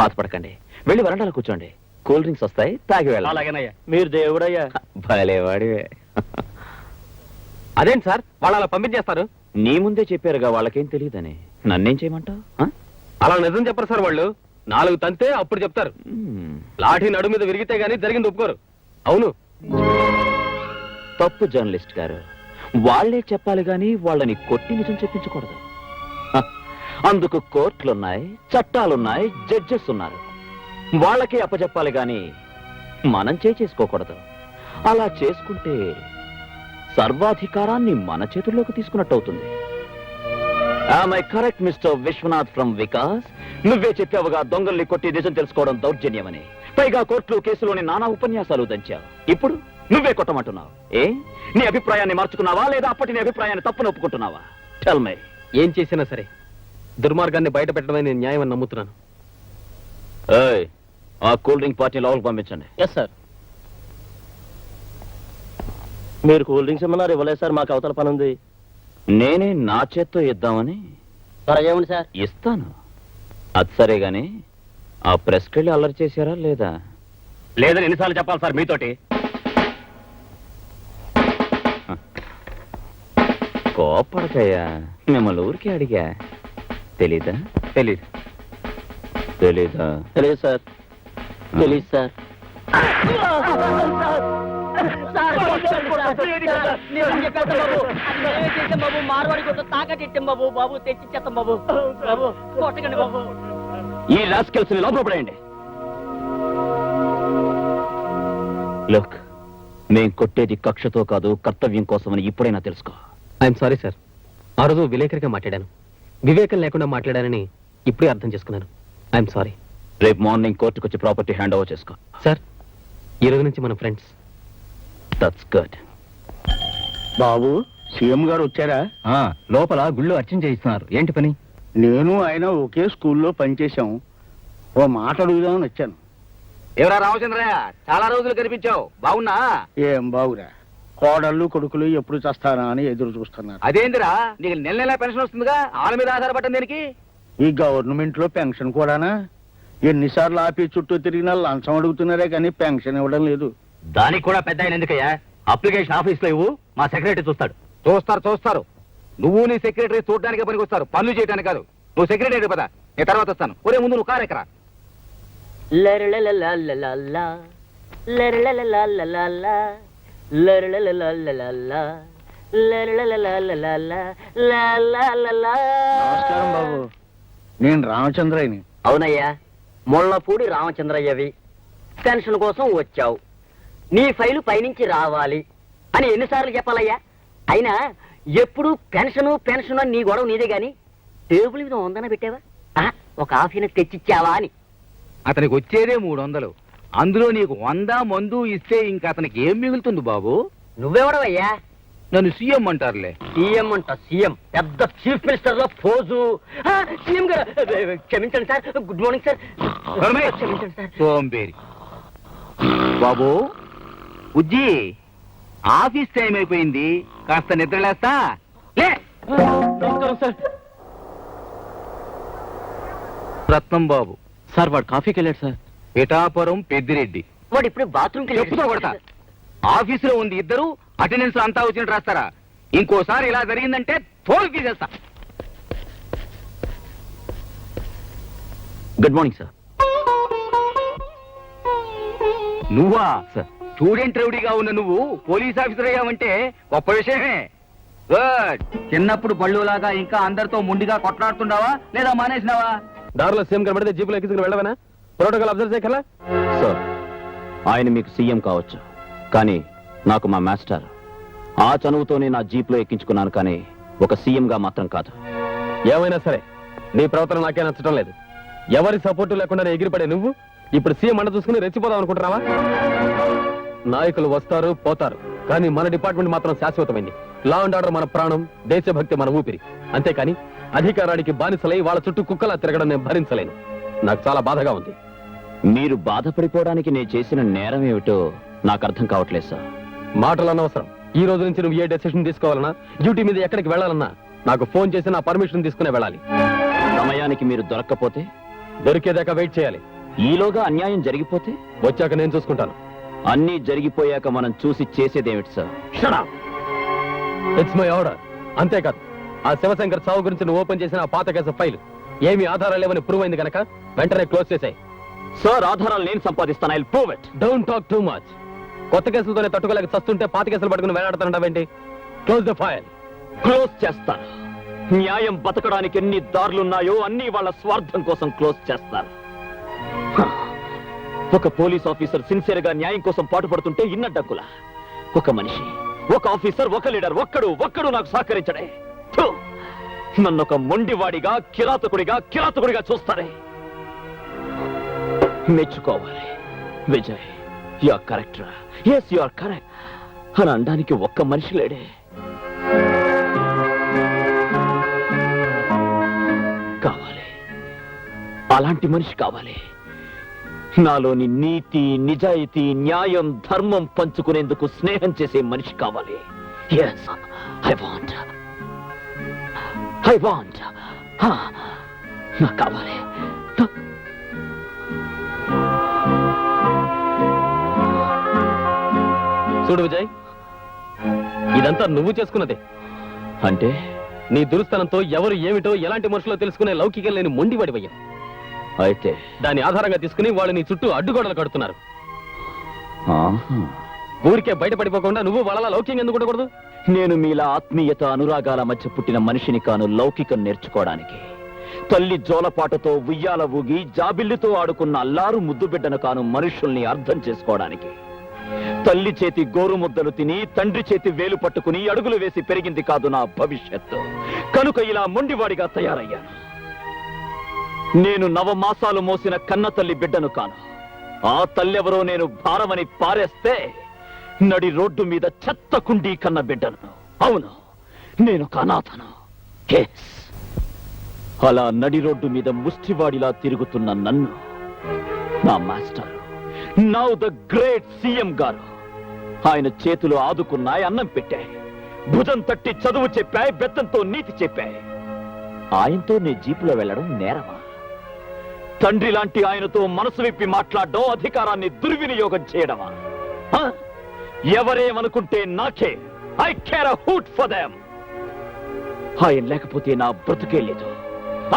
బాధపడకండి, వెళ్ళి వరండాలో కూర్చోండి. కూల్ డ్రింక్స్ వస్తాయి, తాగి వెళ్ళాలి. అలాగేనయ్యా. మీరు దేవుడయ్యా. భలేవాడివే. అదేంటి సార్, వాళ్ళు అలా పంపించేస్తారు? నీ ముందే చెప్పారుగా వాళ్ళకేం తెలియదని. నన్నేం చేయమంటావు? అలా నిజం చెప్పరు సార్ వాళ్ళు. 4 తంతే అప్పుడు చెప్తారు. లాఠీ నడు మీద విరిగితే గానీ జరిగింది ఒప్పుకోరు. అవును. తప్పు జర్నలిస్ట్ గారు. వాళ్లే చెప్పాలి గాని వాళ్ళని కొట్టి నిజం చెప్పించకూడదు. హ, అందుకు కోర్టులున్నాయి, చట్టాలున్నాయి, జడ్జెస్ ఉన్నారు. వాళ్ళకే అప్పచెప్పాలి గాని మనం చేసుకోకూడదు. అలా చేసుకుంటే సర్వాధికారాన్ని మన చేతుల్లోకి తీసుకున్నట్టు అవుతుంది. I correct mister Vishwanath from Vikas? నువ్వే చెప్పావుగా దొంగల్ని కొట్టి నిజం తెలుసుకోవడం దౌర్జన్యమని. పైగా కోర్టులు కేసులోని నానా ఉపన్యాసాలు దంచావు. ఇప్పుడు నువ్వే కొట్టమంటున్నావు. నీ అభిప్రాయాన్ని మార్చుకున్నావా లేదా అప్పటి నీ అభిప్రాయాన్ని తప్పును ఒప్పుకుంటున్నావా? Tell me. ఏం చేసినా సరే దుర్మార్గాన్ని బయట పెట్టడమే నేను న్యాయం అని నమ్ముతున్నాను. ఆ కూల్ డ్రింక్ పార్టీ లోపలికి పంపించండి. Yes sir. మీరు కూల్ డ్రింక్స్ ఇమ్మన్నారు, ఇవ్వలేదు సార్. మాకు అవతల పని ఉంది. నేనే నా చేత్తో ఇద్దామని. ఏముంది సార్? ఇస్తాను. అది సరే గాని ఆ ప్రెస్కెళ్ళి అల్లరి చేశారా లేదా? లేదని ఎన్నిసార్లు చెప్పాలి సార్ మీతోటి? కోపడకయ్యా, మిమ్మల్ని ఊరికి అడిగా. తెలీదా? తెలీదు. తెలీదా? తెలియదు సార్. తెలీదు సార్. ఈ రాస్కెల్స్ ని లోపల పడేయండి. లోక్, మేం కొట్టేది కక్షతో కాదు, కర్తవ్యం కోసమని ఇప్పుడైనా తెలుసుకో. I'm sorry sir. ఆ రోజు విలేకరిగా మాట్లాడాను. వివేకం లేకుండా మాట్లాడానని ఇప్పుడే అర్థం చేసుకున్నాను. I'm sorry. రేపు మార్నింగ్ కోర్టుకు వచ్చి ప్రాపర్టీ హ్యాండ్ ఓవర్ చేసుకో. సార్, ఈ రోజు నుంచి మన friends. That's good. Babu, CM గారు వచ్చారా? లోపల గుళ్ళు అర్చన చేయిస్తున్నారు. ఏంటి పని? నేను ఆయన ఒకే స్కూల్లో పనిచేశాం. ఓ మాట అడుగుదామని వచ్చాను. ఎవరా రామచంద్రయ్య, చాలా రోజులు కనిపించావు. బాగున్నా? ఏం బాగురా, కోడళ్ళు కొడుకులు ఎప్పుడు చేస్తారా అని ఎదురు చూస్తున్నారు. అదేందిరా, నీకు నెల నెల పెన్షన్ వస్తుందిగా, వాళ్ళ మీద ఆధారపడ్డం దేనికి? ఈ గవర్నమెంట్ లో పెన్షన్ కూడానా? ఎన్నిసార్లు ఆఫీస్ చుట్టూ తిరిగినా లంచం అడుగుతున్నారే కానీ పెన్షన్ ఇవ్వడం లేదు. దానికి కూడా పెద్ద ఆయన ఎందుకయ్యా? అప్లికేషన్ ఆఫీస్ లో ఇవ్వు, మా సెక్రటరీ చూస్తాడు. చూస్తారు. నువ్వు నీ సెక్రటరీ చూడడానికి పనికి వస్తారు, పనులు చేయడానికి కాదు. నువ్వు సెక్రటరీ పదా, నేను తర్వాత వస్తాను. ఒరే ముందు నువ్వు కారెక్కరా. నమస్కారం బాబు, నేను రామచంద్రయ్యని. అవునయ్యా, ముళ్ళపూడి రామచంద్రయ్యవి. పెన్షన్ కోసం వచ్చావు. నీ ఫైలు పైనుంచి రావాలి అని ఎన్నిసార్లు చెప్పాలయ్యా? అయినా ఎప్పుడు పెన్షన్ నీ గొడవ నీదే గాని టేబుల్ మీద ఉందన పెట్టావా? ఒక ఆఫీని తెచ్చిచ్చావా అని. అతనికి వచ్చేదే 300. అందులో నీకు 100 మందు ఇస్తే ఇంకా అతనికి ఏం మిగులుతుంది బాబు? నువ్వెవడవయ్యా? నన్ను సీఎం అంటారులే. సీఎం అంట, సీఎం పెద్ద చీఫ్ మినిస్టర్ లో పోజు. సీఎం గారు క్షమించండి సార్. Good morning sir. క్షమించండి సార్. సోంబేరి బాబు. ఉజ్జి, ఆఫీస్ టైం అయిపోయింది, కాస్త నిద్రలేస్తా. లే. రత్నం బాబు సార్, వాడు కాఫీకి వెళ్ళాడు సార్. పిఠాపురం పెద్దిరెడ్డి. వాడు ఇప్పుడు బాత్రూమ్కి చెప్పుతో కొడతా. ఆఫీసులో ఉంది ఇద్దరు, అటెండెన్స్ అంతా వచ్చినట్టు రాస్తారా? ఇంకోసారి ఇలా జరిగిందంటే తోలు తీసేస్తా. Good morning sir. నువ్వా? స్టూడెంట్ రౌడీగా ఉన్న నువ్వు పోలీస్ ఆఫీసర్ అయ్యావంటే గొప్ప విషయమే. గుడ్. చిన్నప్పుడు బళ్ళులాగా ఇంకా అందరితో ముండిగా కొట్లాడుతున్నావా లేదా మానేసినావా? దారిలో సీఎం కనబడితే జీపులో ఎక్కించుకుని వెళ్ళవనా? ప్రోటోకాల్ అబ్జర్వ్ చేయగల? సార్, ఆయన మీకు సీఎం కావచ్చు, కానీ నాకు మా మాస్టర్. ఆ చనువుతోనే నా జీప్లో ఎక్కించుకున్నాను, కానీ ఒక సీఎంగా మాత్రం కాదు. ఏమైనా సరే నీ ప్రవర్తన నాకే నచ్చడం లేదు. ఎవరి సపోర్టు లేకుండా ఎగిరిపడే నువ్వు ఇప్పుడు సీఎం అండ చూసుకుని రెచ్చిపోదాం అనుకుంటున్నావా? నాయకులు వస్తారు పోతారు, కానీ మన డిపార్ట్మెంట్ మాత్రం శాశ్వతమైంది. లా అండ్ ఆర్డర్ మన ప్రాణం, దేశభక్తి మన ఊపిరి. అంతేకాని అధికారానికి బానిసలై వాళ్ళ చుట్టూ కుక్కలా తిరగడం నేను భరించలేను. నాకు చాలా బాధగా ఉంది. మీరు బాధపడిపోవడానికి నేను చేసిన నేరం ఏమిటో నాకు అర్థం కావట్లేదు సార్. మాటలు అనవసరం. ఈ రోజు నుంచి నువ్వు ఏ డెసిషన్ తీసుకోవాలన్నా, డ్యూటీ మీద ఎక్కడికి వెళ్ళాలన్నా నాకు ఫోన్ చేసి నా పర్మిషన్ తీసుకునే వెళ్ళాలి. సమయానికి మీరు దొరక్కపోతే? దొరికేదాకా వెయిట్ చేయాలి. ఈలోగా అన్యాయం జరిగిపోతే? వచ్చాక నేను చూసుకుంటాను. అన్నీ జరిగిపోయాక మనం చూసి చేసేదేమిటి sir? Shut up. It's my order. అంతేకాదు, ఆ శివశంకర్ చావు గురించి నువ్వు ఓపెన్ చేసిన ఆ పాత కేసు ఫైల్ ఏమి ఆధారాలు లేవని ప్రూవ్ అయింది కనుక వెంటనే క్లోజ్ చేసాయి. సార్ ఆధారాలు నేను సంపాదిస్తాను. I prove it. Don't talk too much. కొత్త కేసులతోనే తట్టుకోలేక చస్తుంటే పాత కేసులు పట్టుకుని వేలాడుతానంటావేంటి? Close the file. క్లోజ్ చేస్తాను. న్యాయం బతకడానికి ఎన్ని దారులున్నాయో అన్ని వాళ్ళ స్వార్థం కోసం క్లోజ్ చేస్తాను. ఒక పోలీస్ ఆఫీసర్ సిన్సియర్ గా న్యాయం కోసం పాటుపడుతుంటే ఇన్నడ్డక్కుల ఒక మనిషి, ఒక ఆఫీసర్, ఒక లీడర్ ఒక్కడు నాకు సహకరించడే. నన్ను ఒక మొండివాడిగా కిరాతకుడిగా చూస్తారే. మెచ్చుకోవాలి విజయ్. యు ఆర్ కరెక్ట్ రా. ఎస్ యు ఆర్ కరెక్ట్ అని అనడానికి ఒక్క మనిషి లేడే. కావాలి, అలాంటి మనిషి కావాలి. నాలోని నీతి, నిజాయితీ, న్యాయం, ధర్మం పంచుకునేందుకు స్నేహం చేసే మనిషి కావాలి. Yes, I want. నాకు కావాలి. చూడు విజయ్, ఇదంతా నువ్వు చేసుకున్నదే. అంటే నీ దురుస్తనంతో ఎవరు ఏమిటో ఎలాంటి మనుషులో తెలుసుకునే లౌకికం లేని మొండివాడివయ్యా. అయితే దాన్ని ఆధారంగా తీసుకుని వాళ్ళు నీ చుట్టూ అడ్డుగోడలు కడుతున్నారు. ఊరికే బయటపడిపోకుండా నువ్వు వాళ్ళ లౌక్యం ఎందుకు ఉండకూడదు? నేను మీలా ఆత్మీయత, అనురాగాల మధ్య పుట్టిన మనిషిని కాను లౌకికం నేర్చుకోవడానికి. తల్లి జోలపాటతో ఉయ్యాల ఊగి జాబిల్లితో ఆడుకున్న అల్లారు ముద్దు బిడ్డను కాను మనుషుల్ని అర్థం చేసుకోవడానికి. తల్లి చేతి గోరు ముద్దలు తిని తండ్రి చేతి వేలు పట్టుకుని అడుగులు వేసి పెరిగింది కాదు నా భవిష్యత్తు. కనుక ఇలా మొండివాడిగా తయారయ్యాను. నేను నవమాసాలు మోసిన కన్న తల్లి బిడ్డను కాను. ఆ తల్లెవరో నేను భారమని పారేస్తే నడి రోడ్డు మీద చెత్త కుండీ కన్న బిడ్డను. అవును, నేను అనాథను. అలా నడి రోడ్డు మీద ముష్టివాడిలా తిరుగుతున్న నన్ను నా master, now the great CM గారు, ఆయన చేతులు ఆదుకున్నాయి, అన్నం పెట్టాయి, భుజం తట్టి చదువు చెప్పాయి, బెత్తంతో నీతి చెప్పాయి. ఆయనతో నే జీపులో వెళ్ళడం నేరమా? తండ్రి లాంటి ఆయనతో మనసు విప్పి మాట్లాడడం, అధికారాన్ని దుర్వినియోగం చేయడమా? ఎవరేమనుకుంటే నాకే. I care a hoot for them. ఆయన లేకపోతే నా బ్రతుకే లేదు.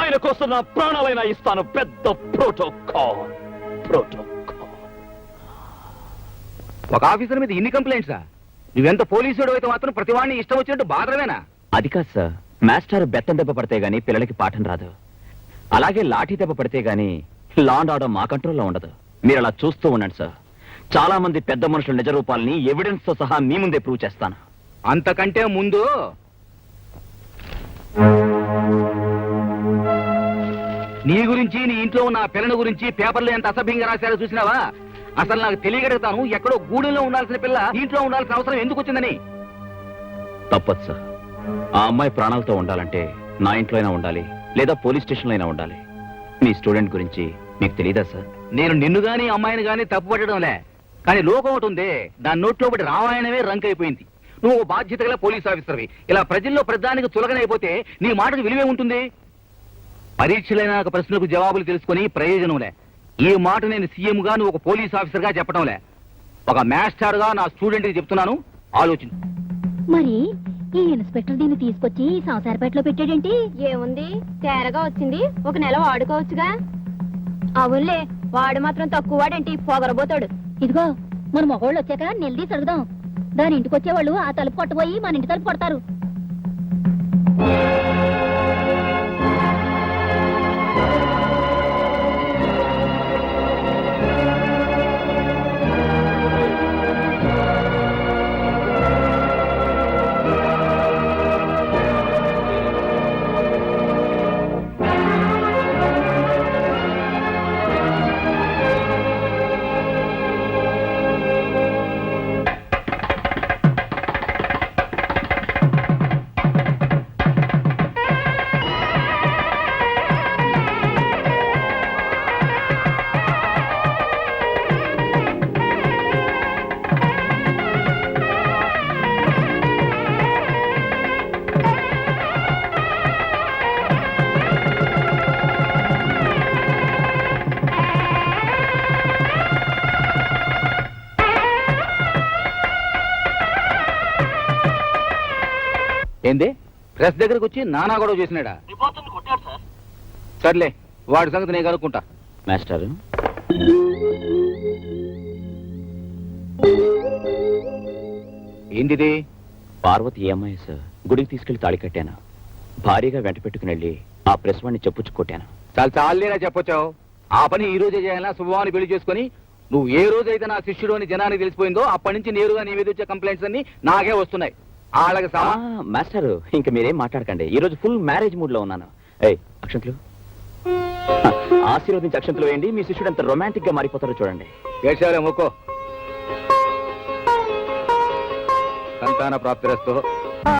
ఆయన కోసం నా ప్రాణాలైనా ఇస్తాను. పెద్ద ప్రోటోకాల్. ఒక ఆఫీసర్ మీద ఇన్ని కంప్లైంట్సా? నువ్వెంత పోలీసుడు అయితే మాత్రం ప్రతివాడిని ఇష్టం వచ్చినట్టు బాధరవేనా? అది కాదు సార్. మాస్టర్ బెత్తం దెబ్బ పడితే గానీ పిల్లలకి పాఠం రాదు. అలాగే లాఠీ దెబ్బ పడితే గానీ లా అండ్ ఆర్డర్ మా కంట్రోల్లో ఉండదు. మీరు అలా చూస్తూ ఉండండి సార్. చాలా మంది పెద్ద మనుషుల నిజ రూపాలని ఎవిడెన్స్ తో సహా మీ ముందే ప్రూవ్ చేస్తాను. అంతకంటే ముందు నీ గురించి, నీ ఇంట్లో ఉన్న పిల్లల గురించి పేపర్లో ఎంత అసభ్యంగా రాశారో చూసినావా? అసలు నాకు తెలియగలుగుతాను, ఎక్కడో గూడెంలో ఉండాల్సిన పిల్ల ఇంట్లో ఉండాల్సిన అవసరం ఎందుకు వచ్చిందని. తప్పదు సార్. ఆ అమ్మాయి ప్రాణాలతో ఉండాలంటే నా ఇంట్లో అయినా ఉండాలి, లేదా పోలీస్ స్టేషన్లో అయినా ఉండాలి. మీ స్టూడెంట్ గురించి మీకు తెలియదా సార్? నేను నిన్ను గాని అమ్మాయిని గాని తప్పు పట్టడంలే, కానీ లోకం ఒకటి ఉందే, దాని నోట్లో బట్టి రామాయణమే రంక్ అయిపోయింది. నువ్వు బాధ్యత గల పోలీస్ ఆఫీసర్వి. ఇలా ప్రజల్లో ప్రధానికి చులకనైపోతే నీ మాటకు విలువే ఉంటుంది? పరీక్షలైన ప్రశ్నలకు జవాబులు తెలుసుకుని ప్రయోజనంలే. ఈ మాట నేను సీఎం గా, నువ్వు ఒక పోలీస్ ఆఫీసర్ గా చెప్పడంలే, ఒక మాస్టర్ గా నా స్టూడెంట్ కి చెప్తున్నాను. ఆలోచించు. మరి ఈ ఇన్స్పెక్టర్ దీన్ని తీసుకొచ్చి సంసారపేటలో పెట్టాడేంటి? ఏముంది, తేరగా వచ్చింది, ఒక నెల వాడుకోవచ్చుగా. అవునులే, వాడు మాత్రం తక్కువ వాడేంటి, పొగరబోతాడు. ఇదిగో, మన మగవాళ్ళు వచ్చాక నిలదీసి అడుగుదాం. దాని ఇంటికి వచ్చేవాళ్ళు ఆ తలుపు కొట్టబోయి మన ఇంటి తలుపు కొడతారు. ఏంది ప్రెస్ దగ్గరకు వచ్చి నానా గొడవ చేసినాడా? సర్లే, వాడి సంగతి నేను కనుక్కుంటా. మాస్టర్, ఏంటిది? పార్వతి EMIS గుడికి తీసుకెళ్లి తాళి కట్టాను. భారీగా వెంట పెట్టుకుని వెళ్ళి ఆ ప్రెస్ వాడిని చెప్పుచ్చుకొట్టాను. చాలా చాలేనా చెప్పొచ్చావు? ఆ పని ఈ రోజే చేయాలా? శుభవాన్ని పెళ్లి చేసుకుని నువ్వు ఏ రోజైతే నా శిష్యుడు అని జనానికి తెలిసిపోయిందో అప్పటి నుంచి నేరుగా నీ మీద వచ్చే కంప్లైంట్స్ అన్ని నాకే వస్తున్నాయి. వాళ్ళకి మాస్టర్, ఇంక మీరేం మాట్లాడకండి. ఈ రోజు ఫుల్ మ్యారేజ్ మూడ్ లో ఉన్నాను. ఏయ్, అక్షంతలు ఆశీర్వదించి అక్షంతలు వేయండి. మీ శిష్యుడు ఎంత రొమాంటిక్ గా మారిపోతారో చూడండి. ఏడ్చాలే మొక్కో. సంతాన ప్రాప్తిరస్తు.